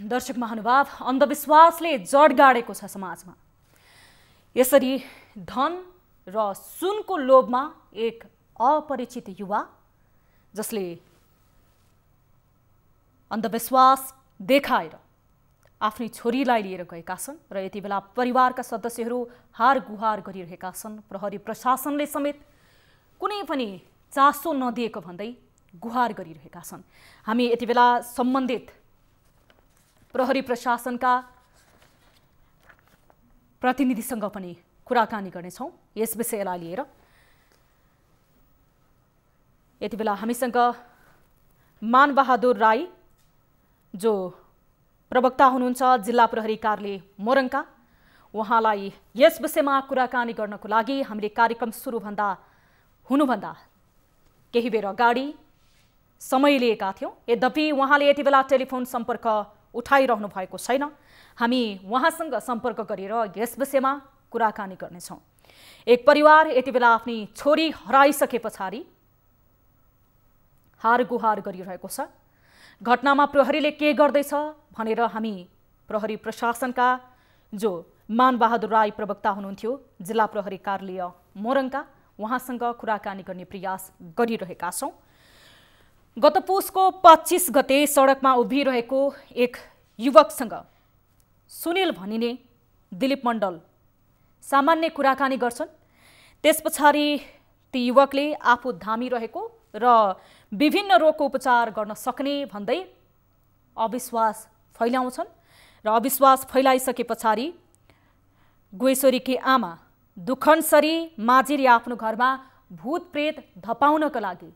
दर्शक महानुभाव, अन्धविश्वासले जड गाडेको छ समाजमा। यसरी धन र सुनको लोभमा एक अपरिचित युवा जसले अन्धविश्वास देखाएर आफ्नी छोरीलाई लिएर गएका छन् र यति बेला परिवारका सदस्यहरू हार गुहार गरिरहेका छन्। प्रहरी प्रशासनले समेत कुनै पनि चासो नदिएको भन्दै गुहार गरिरहेका छन्। हामी यति बेला सम्बन्धित प्रहरी प्रशासनका प्रतिनिधिसँग पनि कुराकानी गर्नेछौँ यस विषयलाई लिएर। यति बेला हामीसँग मानबहादुर राई जो प्रवक्ता हुनुहुन्छ जिल्ला प्रहरी कार्यालय मोरङका, उहाँलाई यस विषयमा कुराकानी गर्नको लागि हामीले कार्यक्रम सुरु हुनुभन्दा केही बेर अगाडि समय लिएका थियौँ। यद्यपि उहाँले यति बेला टेलिफोन सम्पर्क उठाइरहनु भएको छैन। हामी उहाँसँग सम्पर्क गरेर यस विषयमा कुराकानी गर्नेछौँ। एक परिवार यति बेला आफ्नी छोरी हराइसके पछाडि हार गुहार गरिरहेको छ। घटनामा प्रहरीले के गर्दैछ भनेर हामी प्रहरी प्रशासनका जो मानबहादुर राई प्रवक्ता हुनुहुन्थ्यो जिल्ला प्रहरी कार्यालय मोरङका, उहाँसँग कुराकानी गर्ने प्रयास गरिरहेका छौँ। गत पुसको 25 गते सडकमा उभिरहेको एक युवकसँग सुनिल भनिने दिलीप मण्डल सामान्य कुराकानी गर्छन्। त्यस पछाडि ती युवकले आफू धामी रहेको र विभिन्न रोगको उपचार गर्न सक्ने भन्दै अविश्वास फैलाउँछन् र अविश्वास फैलाइसके पछाडि गुहेश्वरीकी आमा दुखनसरी माझीले आफ्नो घरमा भूतप्रेत धपाउनका लागि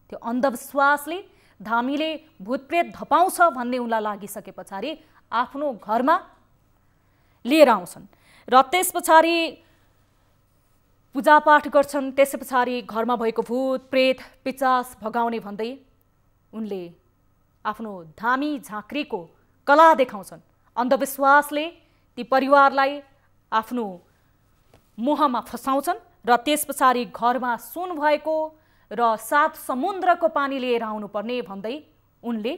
त्यो अन्धविश्वासले धामीले भूतप्रेत धपाउँछ भन्ने उनलाई लागिसके पछाडि आफ्नो घरमा लिएर आउँछन् र त्यस पछाडि पूजापाठ गर्छन्। त्यस पछाडि घरमा भएको भूत प्रेत पिचास भगाउने भन्दै उनले आफ्नो धामी झाँक्रीको कला देखाउँछन्। अन्धविश्वासले ती परिवारलाई आफ्नो मोहमा फसाउँछन् र त्यस पछाडि घरमा सुन भएको र 7 समुद्रको पानी लिएर आउनुपर्ने भन्दै उनले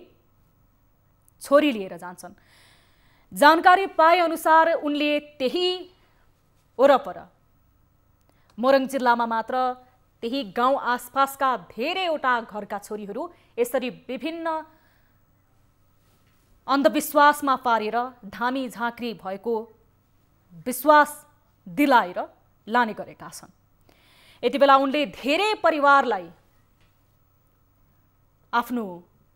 छोरी लिएर जान्छन्। जानकारी पाए अनुसार उनले त्यही वरपर मोरङ जिल्लामा मात्र त्यही गाउँ आसपासका धेरैवटा घरका छोरीहरू यसरी विभिन्न अन्धविश्वासमा पारेर धामी झाँक्री भएको विश्वास दिलाएर लाने गरेका छन्। यति बेला उनले धेरै परिवारलाई आफ्नो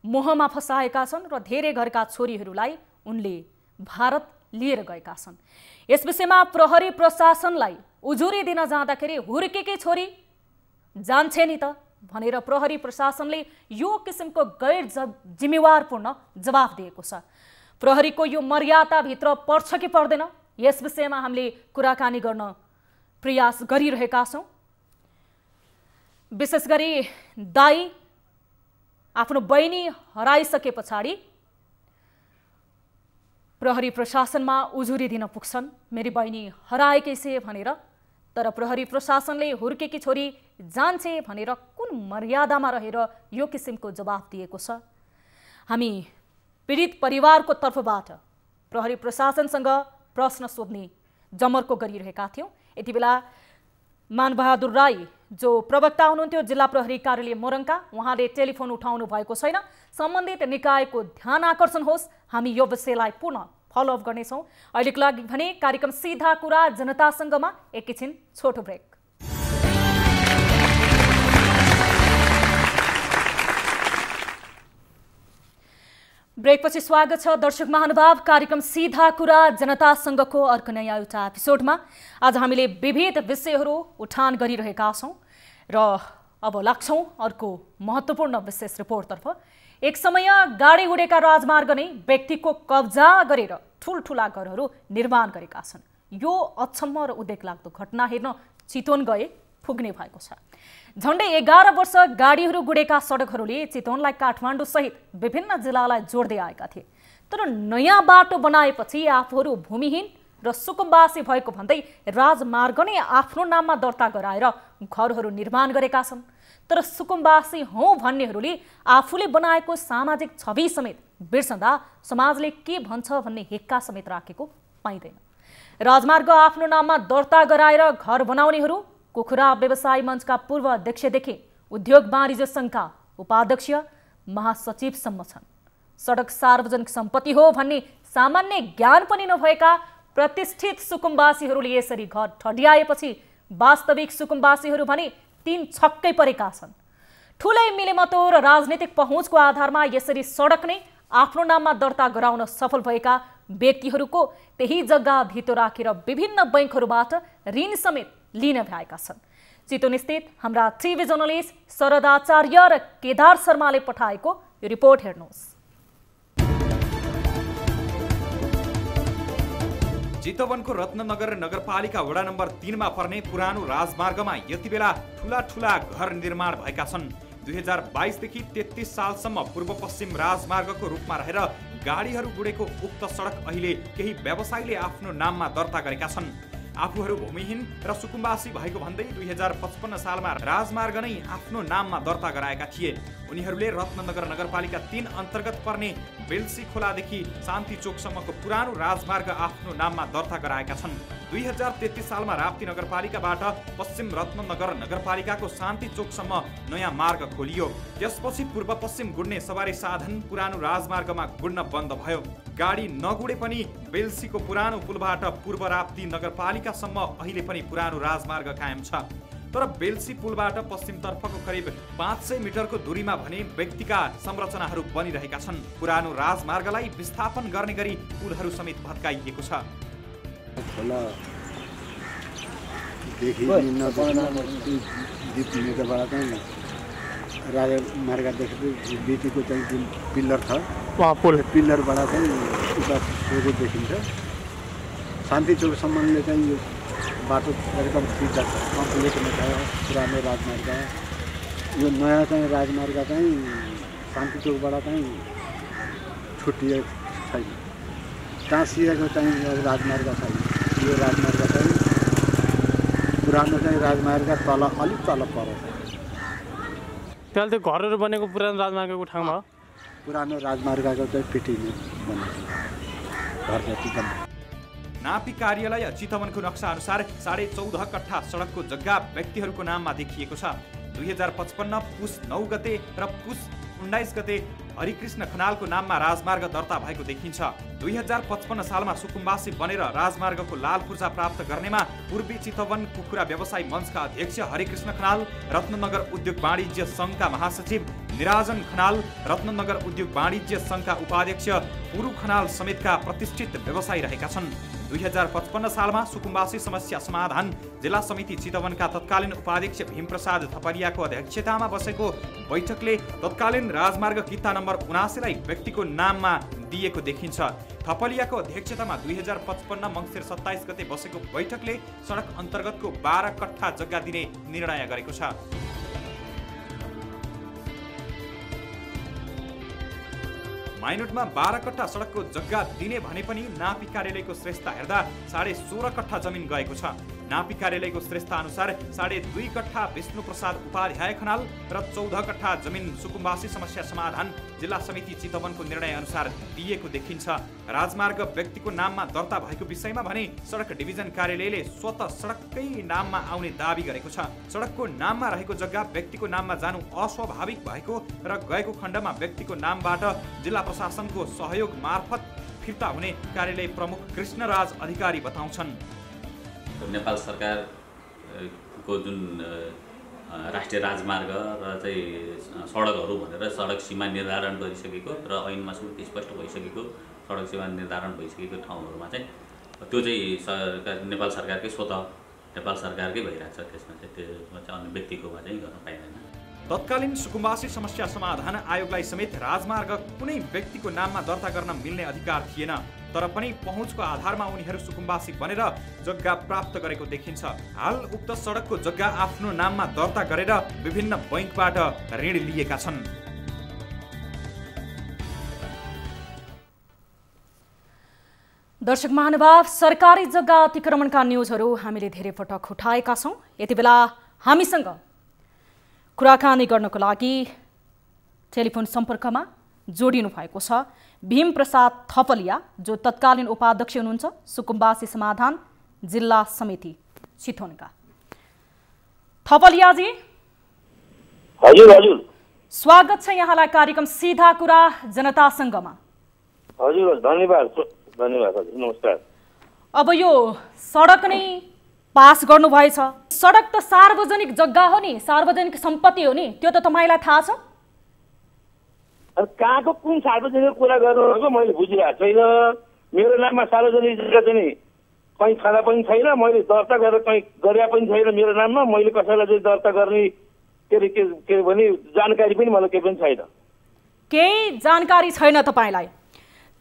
मोहमा फसाएका छन् र धेरै घरका छोरीहरूलाई उनले भारत लिएर गएका छन्। यस विषयमा प्रहरी प्रशासनलाई उजुरी दिन जाँदाखेरि हुर्केकी छोरी जान्छे नि त भनेर प्रहरी प्रशासनले यो किसिमको गैर जिम्मेवारपूर्ण जवाफ दिएको छ। प्रहरीको यो मर्यादाभित्र पर्छ कि पर्दैन यस विषयमा हामीले कुराकानी गर्न प्रयास गरिरहेका छौँ। विशेष गरी दाई आफ्नो बहिनी हराइसके पछाडि प्रहरी प्रशासनमा उजुरी दिन पुग्छन्, मेरी बहिनी हराएकै छे भनेर। तर प्रहरी प्रशासनले हुर्केकी छोरी जान्छे भनेर कुन मर्यादामा रहेर यो किसिमको जवाफ दिएको छ। हामी पीडित परिवारको तर्फबाट प्रहरी प्रशासनसँग प्रश्न सोध्ने जमर्को गरिरहेका थियौँ। यति बेला मानबहादुर राई जो प्रवक्ता हुनुहुन्थ्यो जिल्ला प्रहरी कार्यालय मोरङका, उहाँले टेलिफोन उठाउनु भएको छैन। सम्बन्धित निकायको ध्यान आकर्षण होस्, हामी यो विषयलाई पुनः फलोअप गर्नेछौँ। अहिलेको लागि भने कार्यक्रम सीधा कुरा जनतासँगमा एकैछिन छोटो ब्रेक। ब्रेकपछि स्वागत छ दर्शक महानुभाव। कार्यक्रम सीधा कुरा जनतासँगको अर्को नयाँ एउटा एपिसोडमा आज हामीले विविध विषयहरू उठान गरिरहेका छौँ र अब लाग्छौँ अर्को महत्त्वपूर्ण विशेष रिपोर्टतर्फ। एक समय गाडी उडेका राजमार्ग नै व्यक्तिको कब्जा गरेर ठुल्ठुला घरहरू निर्माण गरेका छन्। यो अचम्म र उद्वेगलाग्दो घटना हेर्न चितवन गए पुग्ने भएको छ। झन्डै 11 वर्ष गाडीहरू गुडेका सडकहरूले चितवनलाई काठमाडौँ सहित विभिन्न जिल्लालाई जोड्दै आएका थिए। तर नयाँ बाटो बनाएपछि आफूहरू भूमिहीन र सुकुम्बासी भएको भन्दै राजमार्ग नै आफ्नो नाममा दर्ता गराएर घरहरू निर्माण गरेका छन्। तर सुकुम्बासी हौँ भन्नेहरूले आफूले बनाएको सामाजिक छवि समेत बिर्सँदा समाजले के भन्छ भन्ने हेक्का समेत राखेको पाइँदैन। राजमार्ग आफ्नो नाममा दर्ता गराएर घर बनाउनेहरू कुखुरा व्यवसाय मञ्चका पूर्व अध्यक्षदेखि उद्योग वाणिज्य सङ्घका उपाध्यक्ष महासचिवसम्म छन्। सडक सार्वजनिक सम्पत्ति हो भन्ने सामान्य ज्ञान पनि नभएका प्रतिष्ठित सुकुम्बासीहरूले यसरी घर ठड्याएपछि वास्तविक सुकुम्बासीहरू भने तीन छक्कै परेका छन्। ठुलै मिलेमतो र राजनीतिक पहुँचको आधारमा यसरी सडक नै आफ्नो नाममा दर्ता गराउन सफल भएका व्यक्तिहरूको त्यही जग्गा धितो राखेर विभिन्न बैंकहरूबाट ऋण समेत लिन भएका छन्। चितवन स्थित हाम्रा टिभी जर्नलिस्ट शरद आचार्य र केदार शर्माले पठाएको यो रिपोर्ट हेर्नुहोस्। चितवनको रत्ननगर नगरपालिका वडा नम्बर 3 मा पर्ने पुरानो राजमार्गमा यति बेला ठुला घर निर्माण भएका छन्। 2022 देखि 33 सालसम्म पूर्व पश्चिम राजमार्गको रूपमा रहेर गाडीहरू गुडेको उक्त सडक अहिले केही व्यवसायीले आफ्नो नाममा दर्ता गरेका छन्। आफूहरू भूमिहीन र सुकुम्बासी भएको भन्दै 2055 सालमा राजमार्ग नै आफ्नो नाममा दर्ता गराएका थिए। उनीहरूले रत्ननगर नगरपालिका 3 अन्तर्गत पर्ने बेल्सी खोलादेखि शान्ति चोकसम्मको पुरानो राजमार्ग आफ्नो नाममा दर्ता गराएका छन्। 2033 सालमा राप्ती नगरपालिकाबाट पश्चिम रत्ननगर नगरपालिकाको शान्ति चोकसम्म नयाँ मार्ग खोलियो। त्यसपछि पूर्व पश्चिम गुड्ने सवारी साधन पुरानो राजमार्गमा गुड्न बन्द भयो। गाडी नगुडे पनि बेल्सीको पुरानो पुलबाट पूर्व राप्ती नगरपालिकासम्म अहिले पनि पुरानो राजमार्ग कायम छ। तर बेल्सी पुलबाट पश्चिमतर्फको करिब 500 मिटरको दूरीमा भने व्यक्तिका संरचनाहरू बनिरहेका छन्। पुरानो राजमार्गलाई विस्थापन गर्ने गरी पुलहरू समेत भत्काइएको छ। राजमार्गदेखि बिचको चाहिँ जुन पिल्लर छ पिल्लरबाट चाहिँ उता सोझो देखिन्छ। शान्ति चोकसम्मले चाहिँ यो बाटो एकदम सिधा छ, कम्प्लिटमा छ पुरानो राजमार्ग। यो नयाँ चाहिँ राजमार्ग चाहिँ शान्ति चोकबाट चाहिँ छुट्टिएको छैन। टाँसिएको चाहिँ राजमार्ग छैन। यो राजमार्ग चाहिँ पुरानो चाहिँ राजमार्ग तल अलिक तल परेछ। त्यसले त्यो घरहरू बनेको पुरानो राजमार्गको ठाउँमा पुरानो राजमार्गको चाहिँ फिटिङ बनेको घर जति पनि। नापी कार्यालय चितवनको नक्सा अनुसार 14.5 कट्ठा सडकको जग्गा व्यक्तिहरूको नाममा देखिएको छ। 2055 पुस 9 गते र पुस 19 गते हरिकृष्ण खनालको नाममा राजमार्ग दर्ता भएको देखिन्छ। 2055 सालमा सुकुम्बासी बनेर राजमार्गको लाल पूर्जा प्राप्त गर्नेमा पूर्वी चितवन कुखुरा व्यवसाय मञ्चका अध्यक्ष हरिकृष्ण खनाल, रत्ननगर उद्योग वाणिज्य सङ्घका महासचिव निराजन खनाल, रत्ननगर उद्योग वाणिज्य सङ्घका उपाध्यक्ष पुरु खनाल समेतका प्रतिष्ठित व्यवसायी रहेका छन्। 2055 सालमा सुकुम्बासी समस्या समाधान जिल्ला समिति चितवनका तत्कालीन उपाध्यक्ष भीमप्रसाद थपलियाको अध्यक्षतामा बसेको बैठकले तत्कालीन राजमार्ग किता नम्बर 79 लाई व्यक्तिको नाममा दिएको देखिन्छ। थपलियाको अध्यक्षतामा 2055 मङ्सिर 27 गते बसेको बैठकले सडक अन्तर्गतको 12 कट्ठा जग्गा दिने निर्णय गरेको छ। माइनोटमा 12 कट्ठा सडकको जग्गा दिने भने पनि नापी कार्यालयको श्रेष्ठता हेर्दा 16.5 कट्ठा जमिन गएको छ। नापी कार्यालयको श्रेष्ठता अनुसार 2.5 कट्ठा विष्णु प्रसाद उपाध्याय खनाल र 14 कट्ठा जमिन सुकुम्बासी समस्या समाधान जिल्ला समिति चितवनको निर्णय अनुसार दिएको देखिन्छ। राजमार्ग व्यक्तिको नाममा दर्ता भएको विषयमा भने सडक डिभिजन कार्यालयले स्वतः सडककै नाममा आउने दाबी गरेको छ। सडकको नाममा रहेको जग्गा व्यक्तिको नाममा जानु अस्वाभाविक भएको र गएको खण्डमा व्यक्तिको नामबाट जिल्ला प्रशासनको सहयोग मार्फत फिर्ता हुने कार्यालय प्रमुख कृष्णराज अधिकारी बताउँछन्। नेपाल सरकारको जुन राष्ट्रिय राजमार्ग र चाहिँ सडकहरू भनेर सडक सीमा निर्धारण गरिसकेको र ऐनमा समेत स्पष्ट भइसकेको सडक सीमा निर्धारण भइसकेको ठाउँहरूमा चाहिँ त्यो चाहिँ नेपाल सरकारकै स्वतः नेपाल सरकारकै भइरहेको छ। त्यसमा चाहिँ त्यसमा चाहिँ अन्य व्यक्तिकोमा चाहिँ गर्न पाइँदैन। तत्कालीन सुकुम्बासी समस्या समाधान आयोगलाई समेत राजमार्ग कुनै व्यक्तिको नाममा दर्ता गर्न मिल्ने अधिकार थिएन। तर पनि पहुँचको आधारमा उनीहरू सुकुम्बासी बनेर जग्गा प्राप्त गरेको देखिन्छ। हाल उक्त सडकको जग्गा आफ्नो नाममा दर्ता गरेर विभिन्न बैंकबाट ऋण लिएका छन्। दर्शक महानुभाव, सरकारी जग्गा अतिक्रमणका न्युजहरू हामीले धेरै पटक उठाएका छौँ। यति बेला हामीसँग कुराकानी गर्नको लागि टेलिफोन सम्पर्कमा जोडिनु भएको छ भीम प्रसाद थपलिया, जो तत्कालीन उपाध्यक्ष हुनुहुन्छ सुकुम्बासी समाधान जिल्ला समिति चितवनका। थपलियाजी, हजुर हजुर, स्वागत छ यहाँलाई कार्यक्रम सीधा कुरा जनतासँगमा। हजुर, धन्यवाद धन्यवाद, हजुर, नमस्कार। अब यो सडक नै पास गर्नुभएछ। सडक त सार्वजनिक जग्गा हो नि, सार्वजनिक सम्पत्ति हो नि, त्यो त तपाईँलाई थाहा छ। कहाँको कुन सार्वजनिक कुरा गर्नुभएको मैले बुझिरहेको छैन। मेरो नाममा सार्वजनिक जग्गा चाहिँ कहीँ खाना पनि छैन, मैले दर्ता गरेर कहीँ गरे पनि छैन मेरो नाममा। मैले कसैलाई चाहिँ दर्ता गर्ने के भने जानकारी पनि मलाई केही पनि छैन। केही जानकारी छैन तपाईँलाई?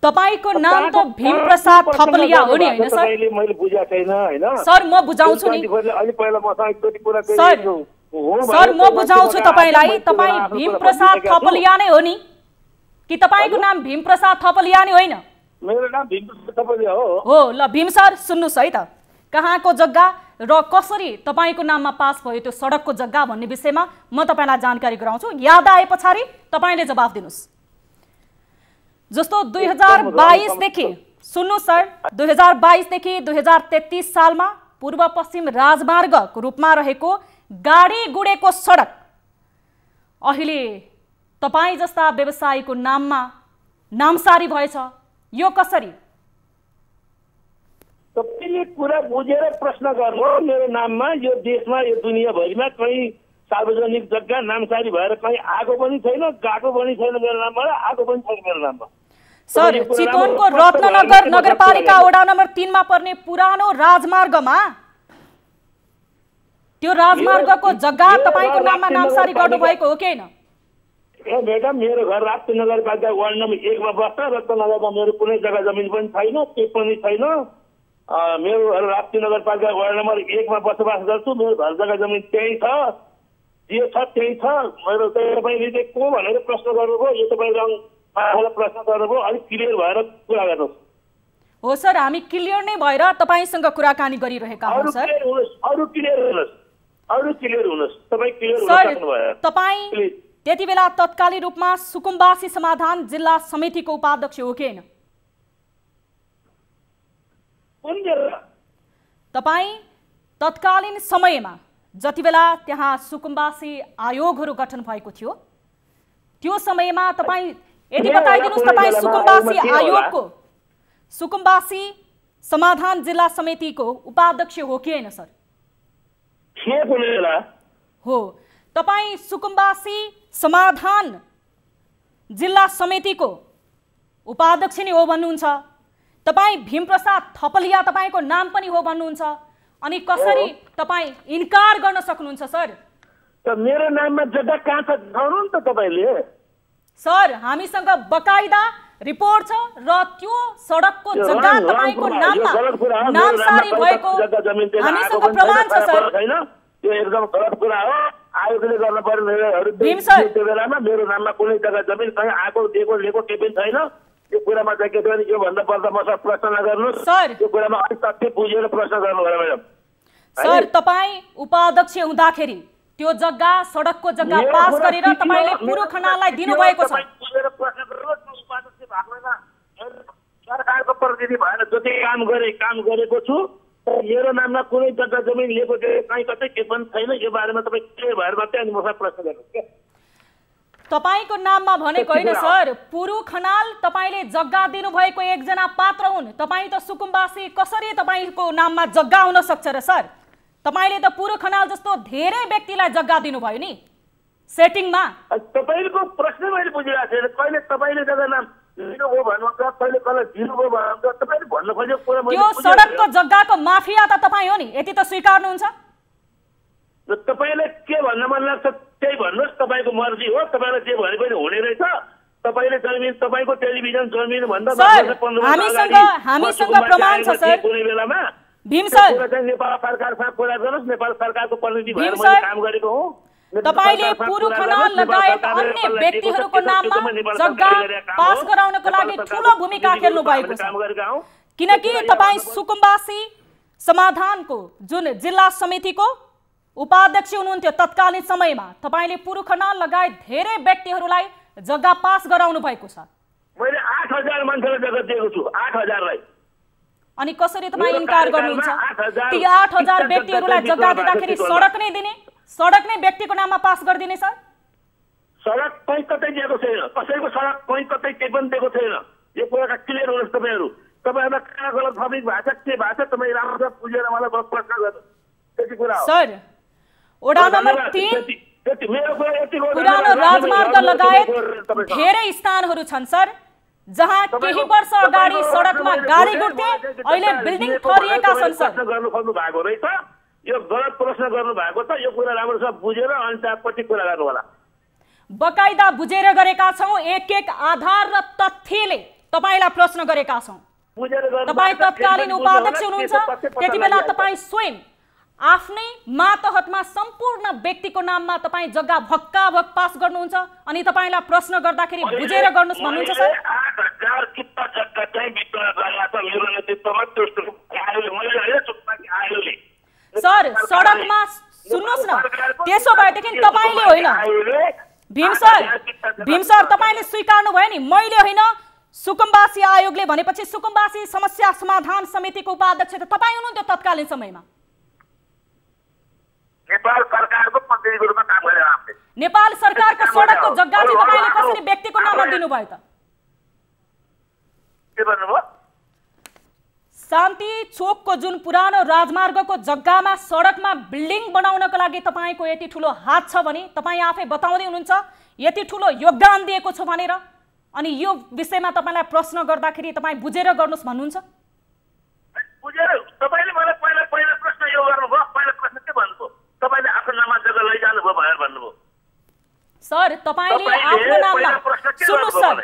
तपाईको नाम त भीम प्रसाद थपलिया हो नि, हैन सर? मैले बुझेको छैन, हैन सर। म बुझाउँछु नि अलि पहिला मसँग एकचोटि कुरा सर, म बुझाउँछु तपाईलाई। तपाईँ भीम प्रसाद थपलिया नै हो नि कि तपाईको नाम भीम प्रसाद थपलिया नै होइन? मेरो नाम भीम प्रसाद थपलिया हो। ल भीम सर, सुन्नुस् है त, कहाँको जग्गा र कसरी तपाईको नाममा पास भयो त्यो सडकको जग्गा भन्ने विषयमा म तपाईलाई जानकारी गराउँछु। याद आए पछाडि तपाईले जवाफ दिनुस्। जस्तो 2022 देखि, सुन्नु सर, 2022 देखि 2033 सालमा पूर्व पश्चिम राजमार्गको रूपमा रहेको गाडी गुडेको सडक अहिले तपाईँ जस्ता व्यवसायीको नाममा नामसारी भएछ। यो कसरी? सबैले कुरा बुझेर प्रश्न गर्नु। मेरो नाममा यो देशमा यो दुनियाँभरिमा कहीँ सार्वजनिक जग्गा नामसारी भएर कहीँ आएको पनि छैन, गएको पनि छैन मेरो नामबाट, आएको पनि छैन मेरो नाममा। सर, चितवनको रत्ननगर नगरपालिका वडा नम्बर 3 मा पर्ने पुरानो राजमार्गमा त्यो राजमार्गको जग्गा तपाईको नाममा नामसारी गर्नु भएको हो कि हैन? ए म्याडम, मेरो घर राप्ती नगरपालिका वार्ड नम्बर 1 मा बस्छ। रत्ननगरमा मेरो कुनै जग्गा जमिन पनि छैन, केही पनि छैन। मेरो घर राप्ती नगरपालिका वार्ड नम्बर 1 मा बसोबास गर्छु। मेरो घर जग्गा जमिन त्यही छ, जे छ त्यही छ। मेरो तपाईँले चाहिँ को भनेर प्रश्न गर्नुभयो, यो तपाईँले प्रश्न गर्नुभयो, अलिक क्लियर भएर कुरा गर्नुहोस्। हो सर, हामी क्लियर नै भएर तपाईसँग कुराकानी गरिरहेका हौं सर। अरु क्लियर हुनुहोस्, तपाईँ क्लियर हुन सर, सक्नुभयो। तपाईँ त्यति बेला तत्कालीन रूपमा सुकुम्बासी समाधान जिल्ला समितिको उपाध्यक्ष हो कि हैन? तपाईँ तत्कालीन समयमा जति बेला त्यहाँ सुकुम्बासी आयोगहरू गठन भएको थियो त्यो समयमा तपाईँ यदि बताइदिनुस्, तपाईँ सुकुम्बासी आयोगको, सुकुम्बासी समाधान जिल्ला समितिको उपाध्यक्ष हो कि हैन सर? हो। तपाईँ सुकुम्बासी समाधान जिल्ला समितिको उपाध्यक्ष नै हो भन्नुहुन्छ। तपाईँ भीम प्रसाद थपलिया तपाईको नाम पनि हो भन्नुहुन्छ। अनि कसरी तपाईँ इन्कार गर्न सक्नुहुन्छ सर? त मेरो नाममा जग्गा कहाँ छ देखाउनु नि त तपाईले। सर, हामीसँग बकाइदा रिपोर्ट छ र त्यो सडकको जग्गा तपाईको नाममा नामसारी भएको हामीसँग प्रमाण छ सर। त्यो एकदम गलत कुरा हो। आयोगले गर्न पर्ने भीम सर, त्यो बेलामा मेरो नाममा कुनै जग्गा जमिन कहीँ आएको दिएको लिएको केही पनि छैन। त्यो कुरामा चाहिँ के भने यो भन्दा पर्दा मसँग प्रश्न नगर्नुहोस् सर। त्यो कुरामा अलिक तथ्य बुझेर प्रश्न गर्नु भयो म्याडम। सर, तपाईँ उपाध्यक्ष हुँदाखेरि त्यो जग्गा सडकको जग्गा पास गरेर तपाईले पुरो खनाललाई दिनुभएको छ। सरकारको प्रतिनिधि भएर जति काम गरेको छु। मेरो नाममा कुनै जग्गा जमिन लिएको कहीँ कतै के पनि छैन। यो बारेमा तपाईँ क्लियर भएर मात्रै अनि मसँग प्रश्न गर्नुहोस्। तपाईको नाममा भनेको होइन सर, पुरो खनाल तपाईले जग्गा दिनुभएको एकजना पात्र हुन्। तपाईँ त सुकुम्बासी, कसरी तपाईको नाममा जग्गा हुन सक्छ र सर? तपाईले त पुरो खनाल जस्तो धेरै व्यक्तिलाई जग्गा दिनुभयो नि सेटिङमा। तपाईको प्रश्न मैले बुझिरहेको छैन। कहिले तपाईले जग्गा नाम लिनुभयो भन्नुहुन्छ, कहिले कसलाई दिनुभयो भन्नुहुन्छ, तपाईले भन्न खोजेको कुरा मैले त्यो सडकको जग्गाको माफिया त तपाईँ हो नि, यति त स्वीकार्नुहुन्छ? तपाईले के भन्न मन लाग्छ त्यही भन्नुहोस्। तपाईँको मर्जी हो, तपाईँलाई जे भने पनि हुने रहेछ। तपाईँले जमिन, तपाईँको टेलिभिजन जमिन भन्दा हामीसँग प्रमाण छ सर। कुनै बेलामा भीम सर, नेपाल सरकारसँग कुरा गर्नुहोस्। नेपाल सरकारको प्रतिनिधि भएर मैले काम गरेको हो। तपाईले पुरो खनाल लगायत अन्य व्यक्तिहरूको नाममा जग्गा पास गराउनको लागि ठूलो भूमिका खेल्नु भएको छ। किनकि तपाईँ सुकुम्बासी समाधानको जुन जिल्ला समितिको उपाध्यक्ष हुनुहुन्थ्यो तत्कालीन समयमा, तपाईँले पुरुखनाल लगायत धेरै व्यक्तिहरूलाई जग्गा पास गराउनु भएको छ। मैले 8000 मान्छेलाई जग्गा दिएको छु, 8000लाई। अनि कसरी तपाईँ इन्कार गर्नुहुन्छ? ती 8000 व्यक्तिहरूलाई जग्गा दिँदाखेरि सडक नै दिने, सडक नै व्यक्तिको नाममा पास गरिदिने सर? सडक कहीँ कतै दिएको छैन, कसैको सडक कहीँ कतै केही पनि दिएको छैन। यो कुराका क्लियर हुनुहोस् तपाईँहरू। तपाईँहरूलाई कहाँ गलत फहमी भएको छ, के भएको छ, तपाईँ राम्रोसँग बुझेर मलाई प्रश्न गर्नु, त्यति कुरा हो। सर, वडा नम्बर 3 पुरानो राजमार्ग लगायत धेरै स्थानहरू छन् सर जहाँ केही वर्ष अगाडि सडकमा गाडी गुड्थे, अहिले बिल्डिङ थरिएका छन् सर। प्रश्न गर्नु खोज्नु भएको रहेछ, यो गलत प्रश्न गर्नु भएको छ। यो कुरा राम्रोसँग बुझेर अनि त्यहाँपछि कुरा गर्नु होला। बकाइदा बुझेर गरेका छौँ, एक एक आधार र तथ्यले तपाईँलाई प्रश्न गरेका छौँ। तपाईँ तत्कालीन उपाध्यक्ष हुनुहुन्छ, त्यति बेला तपाईँ स्वयं आफ्नै मातहतमा सम्पूर्ण व्यक्तिको नाममा तपाईँ जग्गा भक्काभक पास गर्नुहुन्छ अनि तपाईँलाई प्रश्न गर्दाखेरि बुझेर गर्नुहोस् भन्नुहुन्छ सर? 8000 किता जग्गा चाहिँ वितरण गरेका छ मेरो नेतृत्वमा। सर सडकमा सुन्नुहोस् न, त्यसो भएदेखि तपाईँले होइन भीम सर तपाईँले स्वीकार्नु भयो नि, मैले होइन सुकुम्बासी आयोगले भनेपछि सुकुम्बासी समस्या समाधान समितिको उपाध्यक्ष त तपाईँ हुनुहुन्थ्यो तत्कालीन समयमा। नेपाल सरकारको प्रतिनिधिको रूपमा काम गरेर आउँथे। नेपाल सरकारको सडकको जग्गा चाहिँ तपाईँले कसरी व्यक्तिको नाममा दिनुभयो त? के भन्नुभयो? शान्ति चोकको जुन पुरानो राजमार्गको जग्गामा सडकमा बिल्डिङ बनाउनको लागि तपाईँको यति ठुलो हात छ भने तपाईँ आफै बताउँदै हुनुहुन्छ यति ठुलो योगदान दिएको छ भनेर, अनि यो विषयमा तपाईँलाई प्रश्न गर्दाखेरि तपाईँ बुझेर गर्नुहोस् भन्नुहुन्छ? बुझेर तपाईँले मलाई पहिला प्रश्न यो गर्नुभयो, पहिला प्रश्न के भन्नुभयो? तपाईँले आफ्नो नाममा जग्गा लैजानुभयो भनेर भन्नुभयो। सर तपाईँले आफ्नो नाममा सुन्नुहोस् सर,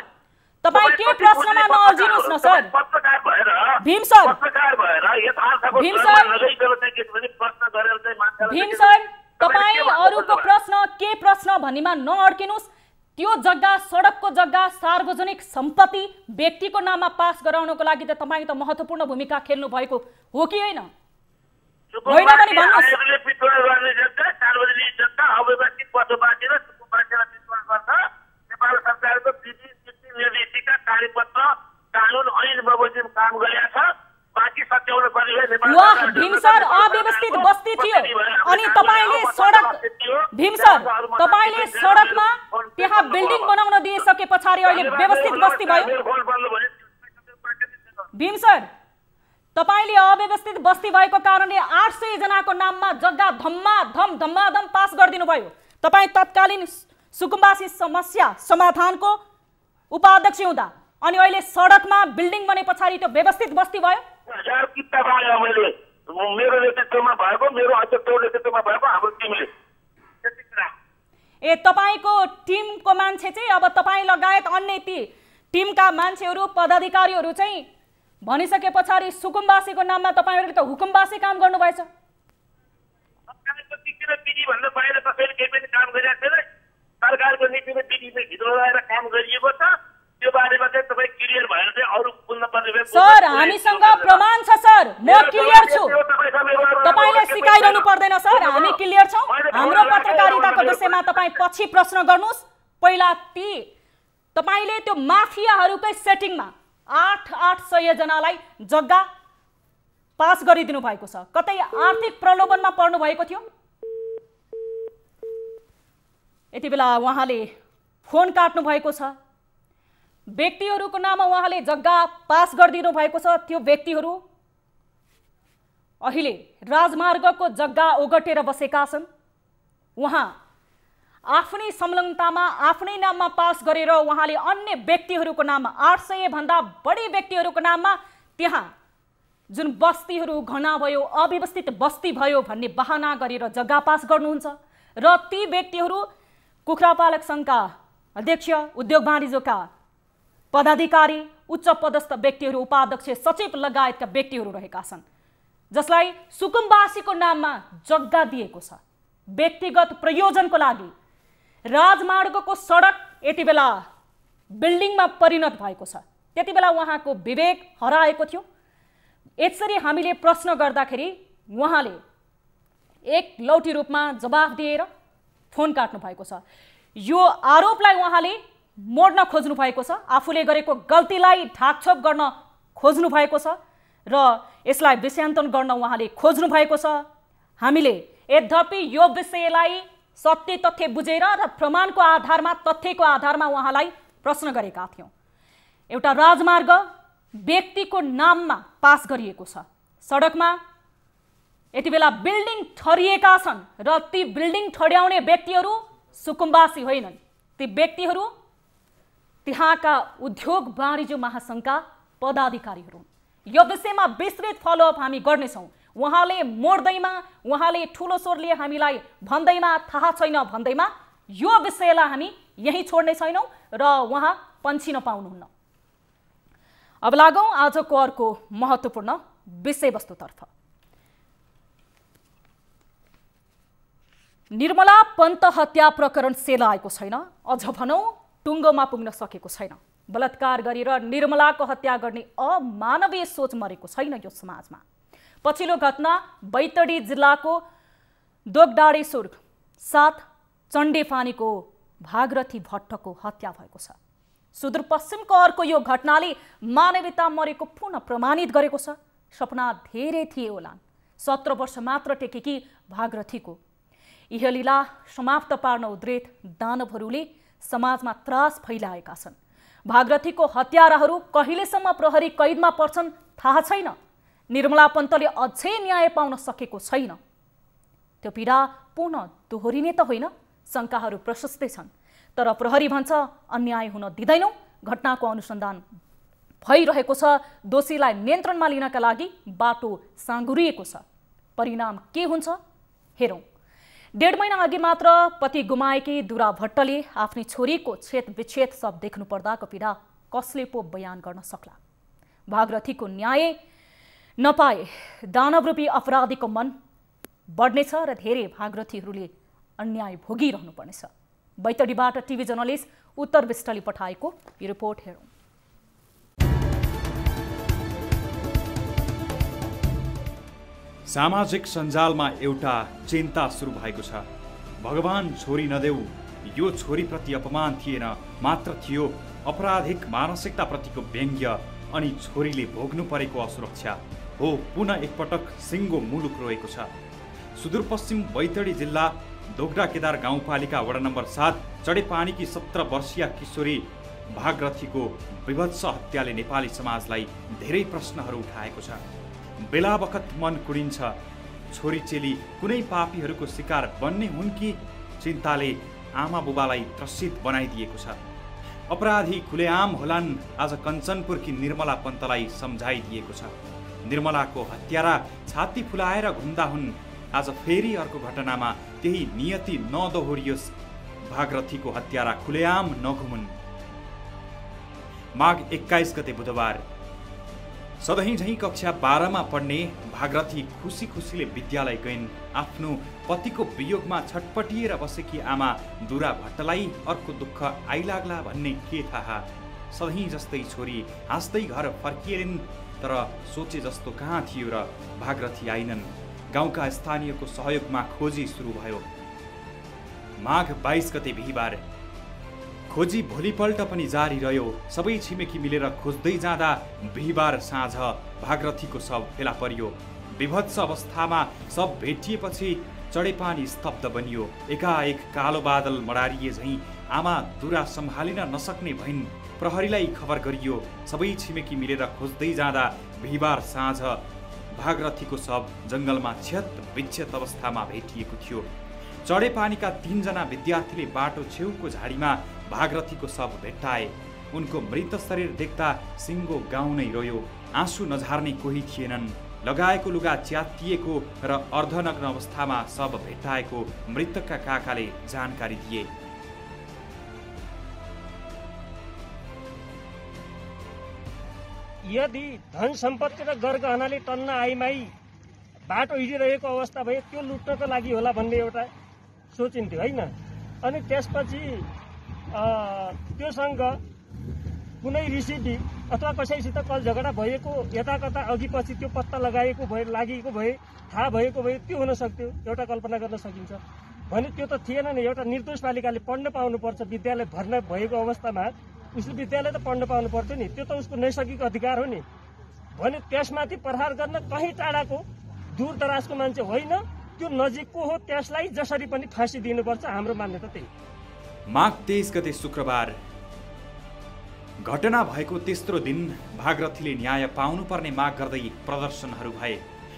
तपाईँ के प्रश्नमा नअल्झिनुहोस् न सर। पत्रकार भएर भीम सर तपाईँ अरूको प्रश्न के प्रश्न भन्नेमा नअड्किनुहोस्। त्यो जग्गा सडकको जग्गा सार्वजनिक सम्पत्ति व्यक्तिको नाममा पास गराउनको लागि त तपाईँ त महत्त्वपूर्ण भूमिका खेल्नु भएको हो कि होइन? होइन भने भन्नुहोस्। नेपाल सरकारको विधि नीति निर्देशिका कार्यपत्र कानुन ऐन बमोजिम काम गरेका छ। बाँकी सच्याउनु पर्ने वाह भीम सर, अव्यवस्थित बस्ती थियो अनि तपाईँले सडक भीम सर तपाईँले सडकमा त्यहाँ बिल्डिङ बनाउन दिइसके पछाडि अहिले व्यवस्थित बस्ती भयो। भीम सर तपाईँले अव्यवस्थित बस्ती भएको कारणले 800 जनाको नाममा जग्गा धम्माधम पास गरिदिनु भयो। तपाईँ तत्कालीन सुकुम्बासी समस्या समाधानको उपाध्यक्ष हुँदा अनि अहिले सडकमा बिल्डिङ बने पछाडि त्यो व्यवस्थित बस्ती भयो। 1000 किता बाँड्यो मैले, मेरो नेतृत्वमा भएको, मेरो अध्यक्षको नेतृत्वमा भएको हाम्रो टिमले। ए तपाईँको टिमको मान्छे चाहिँ अब तपाईँ लगायत अन्य ती टिमका मान्छेहरू पदाधिकारीहरू चाहिँ भनिसके पछाडि सुकुम्बासीको नाममा तपाईँहरूले त हुकुमबासी काम गर्नुभएछ। भन्दा बाहिर कसैले केही पनि काम गरिरहेको छैन। सरकारको नीति र विधिले भित्र लगाएर काम गरिएको छ। त्यो बारेमा चाहिँ तपाईँ क्लियर भएर चाहिँ अरू बोल्न पर्ने। सर हामीसँग प्रमाण छ सर, म क्लियर छु, तपाईँले सिकाइरहनु पर्दैन सर, हामी क्लियर छौँ। हाम्रो पत्रकारिताको विषयमा तपाईँ पछि प्रश्न गर्नुहोस्। पहिला ती तपाईँले त्यो माफियाहरूकै सेटिङमा 800 जनालाई जग्गा पास गरिदिनु भएको छ, कतै आर्थिक प्रलोभनमा पर्नु भएको थियो? यति बेला उहाँले फोन काट्नु भएको छ। व्यक्तिहरूको नाममा उहाँले जग्गा पास गरिदिनु भएको छ। त्यो व्यक्तिहरू अहिले राजमार्गको जग्गा ओगटेर बसेका छन्। उहाँ आफ्नै संलग्नतामा आफ्नै नाममा पास गरेर उहाँले अन्य व्यक्तिहरूको नाममा 800 भन्दा बढी व्यक्तिहरूको नाममा त्यहाँ जुन बस्तीहरू घना भयो, अव्यवस्थित बस्ती भयो भन्ने बहाना गरेर जग्गा पास गर्नुहुन्छ र ती व्यक्तिहरू कुखुरा पालक संघका अध्यक्ष, उद्योग वाणिज्यका पदाधिकारी, उच्च पदस्थ व्यक्तिहरू, उपाध्यक्ष, सचिव लगायतका व्यक्तिहरू रहेका छन् जसलाई सुकुम्बासीको नाममा जग्गा दिएको छ व्यक्तिगत प्रयोजनको लागि। राजमार्गको सडक यति बेला बिल्डिङमा परिणत भएको छ। त्यति बेला उहाँको विवेक हराएको थियो। यसरी हामीले प्रश्न गर्दाखेरि उहाँले एक लौटी रूपमा जवाफ दिएर फोन काट्नु भएको छ। यो आरोपलाई उहाँले मोड्न खोज्नु भएको छ, आफूले गरेको गल्तीलाई ढाकछोप गर्न खोज्नु भएको छ र यसलाई विषयान्तरण गर्न उहाँले खोज्नु भएको छ। हामीले यद्यपि यो विषयलाई सत्य तथ्य बुझेर र प्रमाणको आधारमा तथ्यको आधारमा उहाँलाई प्रश्न गरेका थियौँ। एउटा राजमार्ग व्यक्तिको नाममा पास गरिएको छ, सडकमा यति बेला बिल्डिङ ठरिएका छन् र ती बिल्डिङ ठड्याउने व्यक्तिहरू सुकुम्बासी होइनन्, ती व्यक्तिहरू त्यहाँका उद्योग वाणिज्य महासङ्घका पदाधिकारीहरू। यो विषयमा विस्तृत फलोअप हामी गर्नेछौँ। उहाँले मोड्दैमा, उहाँले ठुलो स्वरले हामीलाई भन्दैमा, थाहा छैन भन्दैमा यो विषयलाई हामी यहीँ छोड्ने छैनौँ र उहाँ पन्छिन पाउनुहुन्न। अब लागौँ आजको अर्को महत्त्वपूर्ण विषयवस्तुतर्फ। निर्मला पन्त हत्या प्रकरण सेलाएको छैन, अझ भनौँ टुङ्गोमा पुग्न सकेको छैन। बलात्कार गरेर निर्मलाको हत्या गर्ने अमानवीय सोच मरेको छैन यो समाजमा। पछिल्लो घटना बैतडी जिल्लाको दोगडाडेश्वर 7 चण्डेपानीको भागरथी भट्टको हत्या भएको छ। सुदूरपश्चिमको अर्को यो घटनाले मानवीयता मरेको पुनः प्रमाणित गरेको छ। सपना धेरै थिए होलान्, 17 वर्ष मात्र टेकेकी भागरथीको। इहलीला समाप्त पार्न उद्रेत दानवहरूले समाजमा त्रास फैलाएका छन्। भागरथीको हत्याराहरू कहिलेसम्म प्रहरी कैदमा पर्छन् थाहा छैन। निर्मला पन्तले अझै न्याय पाउन सकेको छैन। त्यो पीडा पुनः दोहोरिने त होइन, शङ्काहरू प्रशस्तै छन्। तर प्रहरी भन्छ अन्याय हुन दिँदैनौँ, घटनाको अनुसन्धान भइरहेको छ, दोषीलाई नियन्त्रणमा लिनका लागि बाटो साँगुरिएको छ। परिणाम के हुन्छ हेरौँ। 1.5 महिना अघि मात्र पति गुमाएकी दुरा भट्टले आफ्नी छोरीको छेद विच्छेद सब देख्नु पर्दाको पीडा कसले पो बयान गर्न सक्ला। भागरथीको न्याय नपाए दानवरूपी अपराधीको मन बढ्नेछ र धेरै भागरथीहरूले अन्याय भोगिरहनु पर्नेछ। बैतडीबाट टिभी जर्नलिस्ट उत्तर विष्टले पठाएको यो रिपोर्ट हेरौँ। सामाजिक सञ्जालमा एउटा चिन्ता सुरु भएको छ। भगवान छोरी नदेऊ, यो छोरीप्रति अपमान थिएन, मात्र थियो अपराधिक मानसिकताप्रतिको व्यङ्ग्य अनि छोरीले भोग्नु परेको असुरक्षा हो। पुनः एकपटक सिङ्गो मुलुक रोएको छ। सुदूरपश्चिम बैतडी जिल्ला दोगडा केदार गाउँपालिका वडा नम्बर 7 चढेपानीकी 17 वर्षीय किशोरी भागरथीको विभत्स हत्याले नेपाली समाजलाई धेरै प्रश्नहरू उठाएको छ। बेला बखत मन कुडिन्छ, छोरी चेली कुनै पापीहरूको शिकार बन्ने हुन् कि चिन्ताले आमा बुबालाई त्रसित बनाइदिएको छ। अपराधी खुलेआम होलान्, आज कञ्चनपुरकी निर्मला पन्तलाई सम्झाइदिएको छ। निर्मलाको हत्यारा छाती फुलाएर घुम्दा हुन्, आज फेरि अर्को घटनामा त्यही नियति नदोहोरियोस्, भागरथीको हत्यारा खुलेआम नघुमुन्। माघ 21 गते बुधबार सधैँ झैँ कक्षा 12 मा पढ्ने भागरथी खुसी खुसीले विद्यालय गइन्। आफ्नो पतिको वियोगमा छटपटिएर बसेकी आमा दुरा भट्टलाई अर्को दुःख आइलाग्ला भन्ने के थाहा। सधैँ जस्तै छोरी हाँस्दै घर फर्किएलिन्, तर सोचे जस्तो कहाँ थियो र भागरथी आइनन्। गाउँका स्थानीयको सहयोगमा खोजी सुरु भयो। माघ 22 गते बिहीबार खोजी भोलिपल्ट पनि जारी रह्यो। सबै छिमेकी मिलेर खोज्दै जाँदा बिहीबार साँझ भागरथीको शव फेला परियो। विभत्स अवस्थामा शव भेटिएपछि चढेपानी स्तब्ध बनियो। एकाएक कालो बादल मडारिए झैँ आमा दुरा सम्हालिन नसक्ने भइन्। प्रहरीलाई खबर गरियो। सबै छिमेकी मिलेर खोज्दै जाँदा बिहीबार साँझ भागरथीको शव जङ्गलमा क्षत विक्षत अवस्थामा भेटिएको थियो। चढेपानीका 3 जना विद्यार्थीले बाटो छेउको झाडीमा भागरथीको शव भेट्टाए। उनको मृत शरीर देख्दा सिङ्गो गाउँ नै रोयो। आँसु नझार्ने कोही थिएनन्। लगाएको लुगा च्यातिएको र अर्धनग्न अवस्थामा शव भेट्टाएको मृतकका काकाले जानकारी दिए। यदि धन सम्पत्ति र गरगहनाले टन्न आइमाई बाटो हिँडिरहेको अवस्था भए त्यो लुट्नको लागि होला भन्ने एउटा सोचिन्थ्यो होइन। अनि त्यसपछि त्योसँग कुनै रिसिडी अथवा कसैसित कल झगडा भएको यता कता अघि पछि त्यो पत्ता लगाएको भए लागेको भए थाहा भएको भए त्यो हुन सक्थ्यो, एउटा कल्पना गर्न सकिन्छ भने त्यो त थिएन नि। एउटा निर्दोष बालिकाले पढ्न पाउनुपर्छ, विद्यालय भर्ना भएको अवस्थामा उसले विद्यालय त पढ्न पाउनु पर्थ्यो नि, त्यो त उसको नैसर्गिक अधिकार हो नि। भने त्यसमाथि प्रहार गर्न कहीँ टाढाको दूर दराजको मान्छे होइन, त्यो नजिकको हो, त्यसलाई जसरी पनि फाँसी दिनुपर्छ, हाम्रो मान्यता त्यही। माघ 23 गते शुक्रबार घटना भएको तेस्रो दिन भागरथीले न्याय पाउनुपर्ने माग गर्दै प्रदर्शनहरू भए।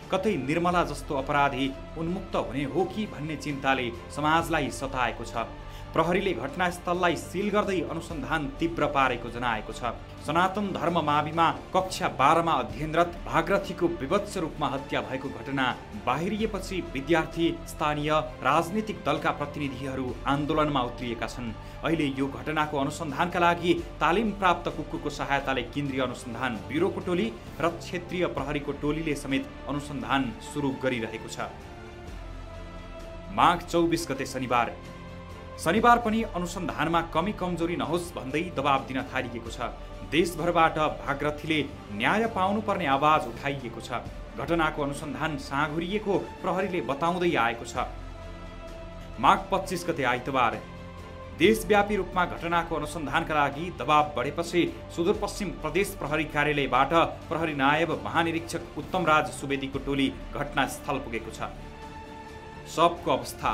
कतै निर्मला जस्तो अपराधी उन्मुक्त हुने हो कि भन्ने चिन्ताले समाजलाई सताएको छ। प्रहरीले घटनास्थललाई सिल गर्दै अनुसन्धान तीव्र पारेको जनाएको छ। सनातन धर्म माविमा कक्षा 12 मा अध्ययनरत भागरथीको विभत्स रूपमा हत्या भएको घटना बाहिरिएपछि विद्यार्थी, स्थानीय राजनीतिक दलका प्रतिनिधिहरू आन्दोलनमा उत्रिएका छन्। अहिले यो घटनाको अनुसन्धानका लागि तालिम प्राप्त कुकुरको सहायताले केन्द्रीय अनुसन्धान ब्युरोको टोली र क्षेत्रीय प्रहरीको टोलीले समेत अनुसन्धान सुरु गरिरहेको छ। माघ 24 गते शनिबार पनि अनुसन्धानमा कमी कमजोरी नहोस् भन्दै दबाब दिन थालिएको छ। देशभरबाट भागरथीले न्याय पाउनुपर्ने आवाज उठाइएको छ। घटनाको अनुसन्धान साँघुरिएको प्रहरीले बताउँदै आएको छ। माघ 25 गते आइतबार देशव्यापी रूपमा घटनाको अनुसन्धानका लागि दबाब बढेपछि सुदूरपश्चिम प्रदेश प्रहरी कार्यालयबाट प्रहरी नायब महानिरीक्षक उत्तमराज सुवेदीको टोली घटनास्थल पुगेको छ। शवको अवस्था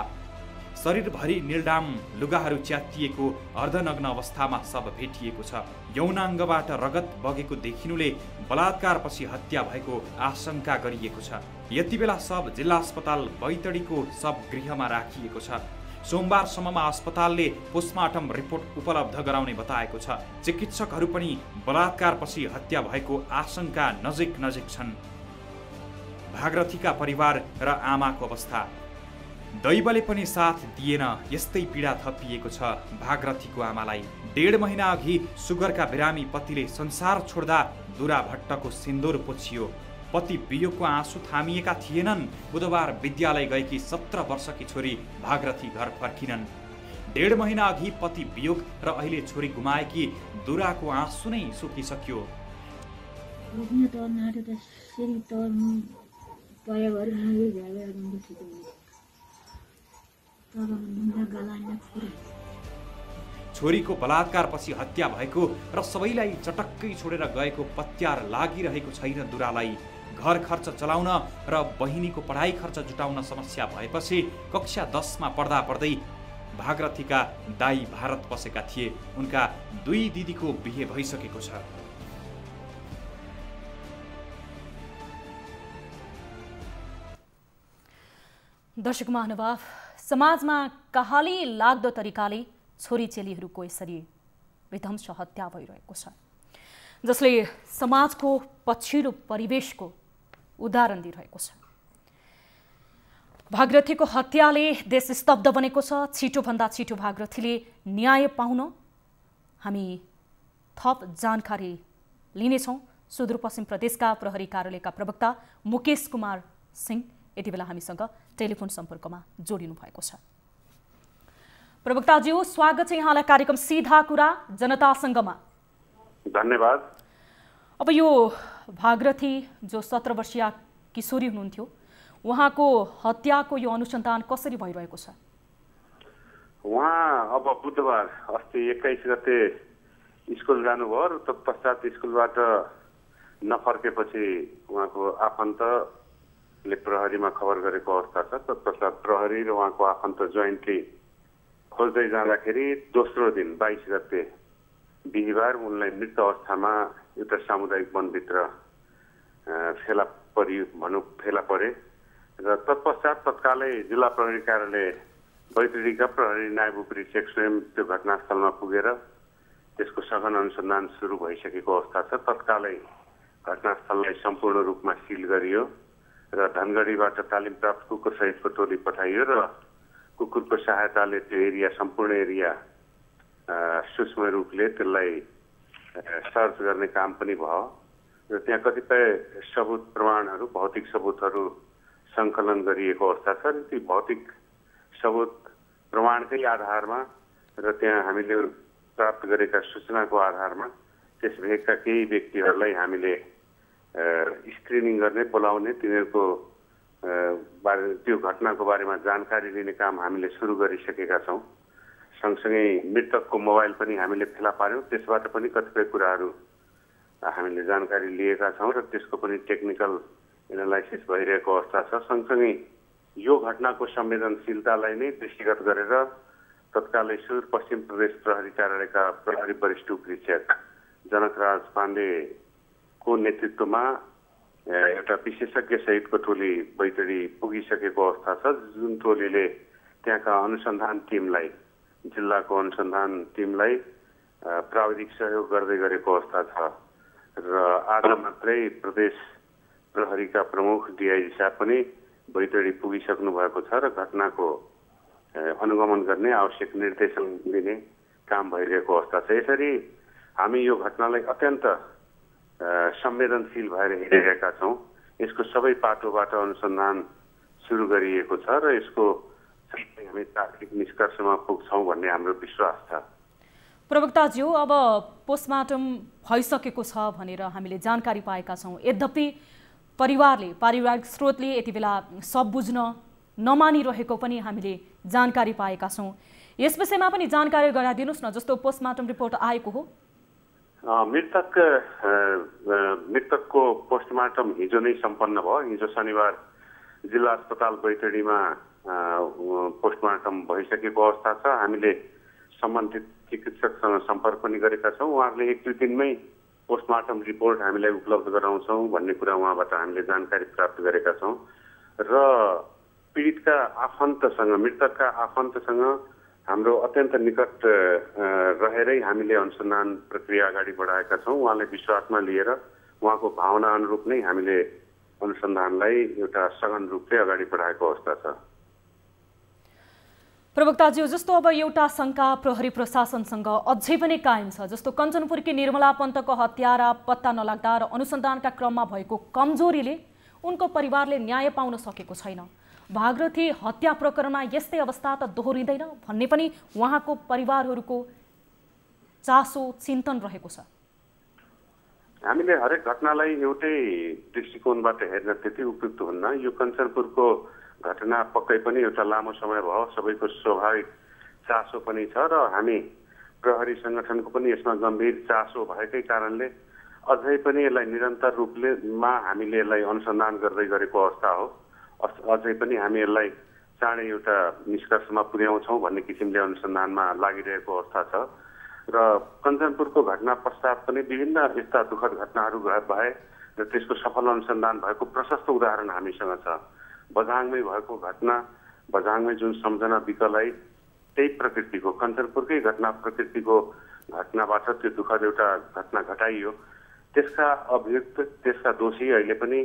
शरीरभरि नीलडाम लुगाहरू च्यातिएको अर्धनग्न अवस्थामा शव भेटिएको छ। यौनाङ्गबाट रगत बगेको देखिनुले बलात्कारपछि हत्या भएको आशंका गरिएको छ। यति बेला शव जिल्ला अस्पताल बैतडीको शवगृहमा राखिएको छ। सोमबारसम्ममा अस्पतालले पोस्टमार्टम रिपोर्ट उपलब्ध गराउने बताएको छ। चिकित्सकहरू पनि बलात्कारपछि हत्या भएको आशंका नजिक छन्। भागरथीका परिवार र आमाको अवस्था दैवले पनि साथ दिएन, यस्तै पीडा थपिएको छ भागरथीको आमालाई। 1.5 महिना अघि सुगरका बिरामी पतिले संसार छोड्दा दुरा भट्टको सिन्दूर पोछियो। पति वियोगको आँसु थामिएका थिएनन्। बुधबार विद्यालय गएकी 17 वर्षकी छोरी भागरथी घर फर्किनन्। 1.5 महिना अघि पति वियोग र अहिले छोरी गुमाएकी दुराको आँसु नै सुकिसक्यो। छोरीको बलात्कारपछि हत्या भएको र सबैलाई चटक्कै छोडेर गएको पत्यार लागिरहेको छैन दुरालाई। घर खर्च चलाउन र बहिनीको पढाइ खर्च जुटाउन समस्या भएपछि कक्षा 10 मा पढ्दा पढ्दै भागरथीका दाई भारत बसेका थिए। उनका 2 दिदीको बिहे भइसकेको छ। दर्शक महानुभाव, समाजमा कहाली लाग्दो तरिकाले छोरी चेलीहरूको यसरी विध्वंस हत्या भइरहेको छ, जसले समाजको पछिल्लो परिवेशको उदाहरण दिइरहेको छ। भागरथीको हत्याले देश स्तब्ध बनेको छ। छिटोभन्दा छिटो भागरथीले न्याय पाउन हामी थप जानकारी लिनेछौँ। सुदूरपश्चिम प्रदेशका प्रहरी कार्यालयका प्रवक्ता मुकेश कुमार सिंह यति बेला हामीसँग टेलिफोन सम्पर्कमा जोडिनु भएको छ। प्रवक्ताज्यू, स्वागत छ यहाँलाई कार्यक्रम सीधा कुरा जनतासँगमा। धन्यवाद। अब यो भागरथी जो 17 वर्षीय किशोरी हुनुहुन्थ्यो, उहाँको हत्याको यो अनुसन्धान कसरी भइरहेको छ? उहाँ अब बुधबार अस्ति 21 गते स्कुल जानुभयो र तत्पश्चात स्कुलबाट नफर्केपछि उहाँको आफन्तले प्रहरीमा खबर गरेको अवस्था छ। तत्पश्चात प्रहरी र उहाँको आफन्त जोइन्टली खोज्दै जाँदाखेरि दोस्रो दिन 22 गते बिहिबार उनलाई मृत अवस्थामा एउटा सामुदायिक वनभित्र फेला परे र तत्पश्चात तत्कालै जिल्ला प्रहरी कार्यालय बैतडीका प्रहरी नायब उपरीक्षक स्वयं त्यो घटनास्थलमा पुगेर त्यसको सघन अनुसन्धान सुरु भइसकेको अवस्था छ। तत्कालै घटनास्थललाई सम्पूर्ण रूपमा सिल गरियो र धनगढीबाट तालिम प्राप्त कुकुर सहितको टोली पठाइयो र कुकुरको सहायताले त्यो एरिया सम्पूर्ण एरिया सूक्ष्म रूपले त्यसलाई सर्च गर्ने काम पनि भयो र त्यहाँ कतिपय सबुत प्रमाणहरू, भौतिक सबुतहरू सङ्कलन गरिएको अवस्था छ। ती भौतिक सबुत प्रमाणकै आधारमा र त्यहाँ हामीले प्राप्त गरेका सूचनाको आधारमा त्यस भेगका केही व्यक्तिहरूलाई हामीले स्क्रिनिङ गर्ने, बोलाउने, तिनीहरूको त्यो घटनाको बारेमा जानकारी लिने काम हामीले सुरु गरिसकेका छौँ। सँगसँगै मृतकको मोबाइल पनि हामीले फेला पार्यौँ, त्यसबाट पनि कतिपय कुराहरू हामीले जानकारी लिएका छौँ र त्यसको पनि टेक्निकल एनालाइसिस भइरहेको अवस्था छ। सँगसँगै यो घटनाको संवेदनशीलतालाई नै दृष्टिगत गरेर तत्कालै सुदूरपश्चिम प्रदेश प्रहरी कार्यालयका प्रहरी वरिष्ठ उपरीक्षक जनकराज पाण्डेको नेतृत्वमा एउटा विशेषज्ञ सहितको टोली बैतडी पुगिसकेको अवस्था छ, जुन टोलीले त्यहाँका अनुसन्धान टिमलाई, जिल्लाको अनुसन्धान टिमलाई प्राविधिक सहयोग गर्दै गरेको अवस्था छ र आज मात्रै प्रदेश प्रहरीका प्रमुख डिआइजी साहब पनि बैतडी पुगिसक्नु भएको छ र घटनाको अनुगमन गर्ने आवश्यक निर्देशन दिने काम भइरहेको अवस्था छ। यसरी हामी यो घटनालाई अत्यन्त संवेदनशील भएर हिँडिरहेका छौँ। यसको सबै पाटोबाट अनुसन्धान सुरु गरिएको छ र यसको हामी तार्किक निष्कर्षमा पुग्छौँ भन्ने हाम्रो विश्वास छ। प्रवक्ताज्यू, अब पोस्टमार्टम भइसकेको छ भनेर हामीले जानकारी पाएका छौँ। यद्यपि परिवारले, पारिवारिक स्रोतले यति बेला सब बुझ्न नमानिरहेको पनि हामीले जानकारी पाएका छौँ। यस विषयमा पनि जानकारी गराइदिनुहोस् न, जस्तो पोस्टमार्टम रिपोर्ट आएको हो। मृतकको पोस्टमार्टम हिजो नै सम्पन्न भयो। हिजो शनिबार जिल्ला अस्पताल बैतडीमा पोस्टमार्टम भइसकेको अवस्था छ। हामीले सम्बन्धित चिकित्सकसँग सम्पर्क पनि गरेका छौँ। उहाँहरूले 1-2 दिनमै पोस्टमार्टम रिपोर्ट हामीलाई उपलब्ध गराउँछौँ भन्ने कुरा उहाँबाट हामीले जानकारी प्राप्त गरेका छौँ र पीडितका आफन्तसँग, मृतकका आफन्तसँग हाम्रो अत्यन्त निकट रहेरै हामीले अनुसन्धान प्रक्रिया अगाडि बढाएका छौँ। उहाँलाई विश्वासमा लिएर उहाँको भावना अनुरूप नै हामीले अनुसन्धानलाई एउटा सघन रूपले अगाडि बढाएको अवस्था छ। प्रवक्ताज्यू, जस्तो अब एउटा शङ्का प्रहरी प्रशासनसँग अझै पनि कायम छ, जस्तो कञ्चनपुरकी निर्मला पन्तको हत्या र पत्ता नलाग्दा र अनुसन्धानका क्रममा भएको कमजोरीले उनको परिवारले न्याय पाउन सकेको छैन। भागरथी हत्या प्रकरणमा यस्तै अवस्था त दोहोरिँदैन भन्ने पनि उहाँको परिवारहरूको चासो, चिन्तन रहेको छ। हामीले हरेक घटनालाई एउटै दृष्टिकोणबाट हेर्न त्यति उपयुक्त हुन्न। यो कञ्चनपुरको घटना पक्कै पनि एउटा लामो समय भयो, सबैको स्वाभाविक चासो पनि छ र हामी प्रहरी संगठनको पनि यसमा गम्भीर चासो भएकै कारणले अझै पनि यसलाई निरन्तर रूपले हामीले यसलाई अनुसन्धान गर्दै गरेको अवस्था हो। अझै पनि हामी यसलाई चाँडै एउटा निष्कर्षमा पुर्याउँछौँ भन्ने किसिमले अनुसन्धानमा लागिरहेको अवस्था छ र कञ्चनपुरको घटना पश्चात पनि विभिन्न यस्ता दुःखद घटनाहरू भए र त्यसको सफल अनुसन्धान भएको प्रशस्त उदाहरण हामीसँग छ। बझाङमै भएको घटना, बझाङमै जुन सम्झना विकलाई त्यही प्रकृतिको, कञ्चनपुरकै घटना प्रकृतिको घटनाबाट त्यो दुःखद एउटा घटना घटाइयो। त्यसका अभियुक्त, त्यसका दोषी अहिले पनि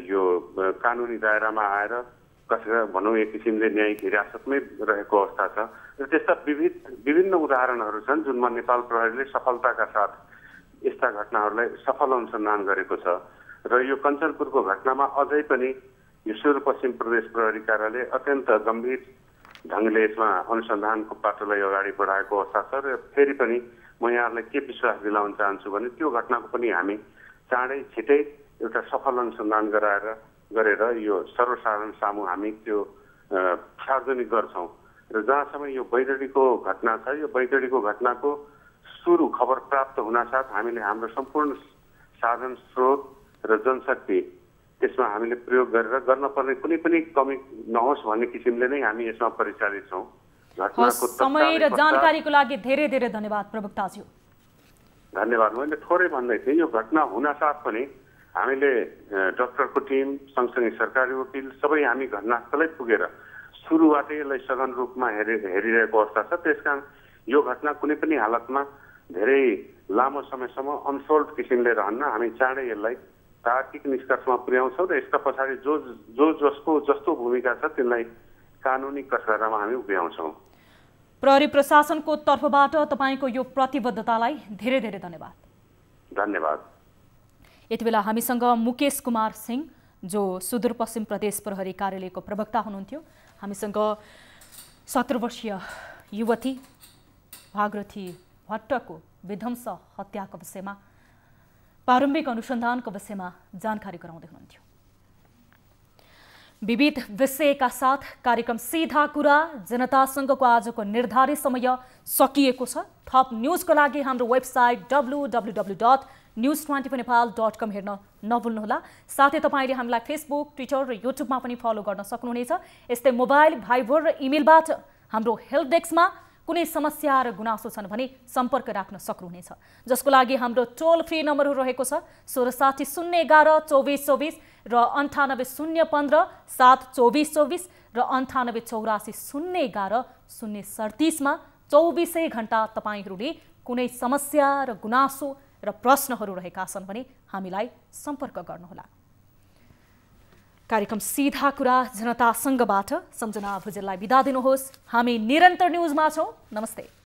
यो कानुनी दायरामा आएर कसैलाई भनौँ एक किसिमले न्यायिक हिरासतमै रहेको अवस्था छ र त्यस्ता विभिन्न उदाहरणहरू छन् जुनमा नेपाल प्रहरीले सफलताका साथ यस्ता घटनाहरूलाई सफल अनुसन्धान गरेको छ र यो कञ्चनपुरको घटनामा अझै पनि यो सुदूरपश्चिम प्रदेश प्रहरी कार्यालय अत्यन्त गम्भीर ढङ्गले यसमा अनुसन्धानको पाटोलाई अगाडि बढाएको अवस्था छ र फेरि पनि म यहाँहरूलाई के विश्वास दिलाउन चाहन्छु भने त्यो घटनाको पनि हामी चाँडै छिटै एउटा सफल अनुसन्धान गरेर यो सर्वसाधारण सामु हामी त्यो सार्वजनिक गर्छौँ र जहाँसम्म यो बैतडीको घटना छ, यो बैतडीको घटनाको सुरु खबर प्राप्त हुनासाथ हामीले हाम्रो सम्पूर्ण साधन स्रोत र जनशक्ति त्यसमा हामीले प्रयोग गरेर गर्न पर्ने कुनै पनि कमी नहोस् भन्ने किसिमले नै हामी यसमा परिचालित छौँ। घटनाको समय र जानकारीको लागि धेरै धेरै धन्यवाद प्रवक्ताज्यू। धन्यवाद। मैले थोरै भन्दै थिएँ, यो घटना हुनासाथ पनि हामीले डाक्टरको टिम सँगसँगै सरकारी वकिल सबै हामी घटनास्थलै पुगेर सुरुवातै यसलाई सघन रूपमा हेरिरहेको अवस्था छ। त्यसकारण यो घटना कुनै पनि हालतमा धेरै लामो समयसम्म अनसोल्भ किसिमले रहन्न। हामी चाँडै यसलाई तार्किक निष्कर्षमा पुर्याउँछौँ र यसका पछाडि जस्तो भूमिका छ तिनलाई कानुनी कठघरामा हामी उभ्याउँछौँ। प्रहरी प्रशासनको तर्फबाट तपाईँको यो प्रतिबद्धतालाई धेरै धेरै धन्यवाद। धन्यवाद। यति बेला हामीसँग मुकेश कुमार सिंह जो सुदूरपश्चिम प्रदेश प्रहरी कार्यालयको प्रवक्ता हुनुहुन्थ्यो, हामीसँग 17 वर्षीय युवती भागरथी भट्टको विध्वंस हत्याको विषयमा प्रारम्भिक अनुसन्धानको विषयमा जानकारी गराउँदै हुनुहुन्थ्यो। विविध विषयका साथ कार्यक्रम सीधा कुरा जनतासँगको आजको निर्धारित समय सकिएको छ। थप न्युजको लागि हाम्रो वेबसाइट www.news24nepal.com हेर्न नभुल्नुहोला। साथै तपाईले हामीलाई फेसबुक, ट्विटर र युट्युबमा पनि फलो गर्न सक्नुहुनेछ। यस्तै मोबाइल, भाइबर र इमेलबाट हाम्रो हेल्प डेस्कमा कुनै समस्या र गुनासो छन् भने सम्पर्क राख्न सक्नुहुनेछ, जसको लागि हाम्रो टोल फ्री नम्बरहरू रहेको छ 1660 011 2424 र 98 015 7 2424 र 98 84 011 037 मा 24 घण्टा तपाईहरूले कुनै समस्या र गुनासो र प्रश्नहरू रहेका छन् भने हामीलाई सम्पर्क गर्नुहोला। कार्यक्रम सीधा कुरा जनतासँगबाट सम्झना भुजेललाई बिदा दिनुहोस्। हामी निरन्तर न्युजमा छौँ। नमस्ते।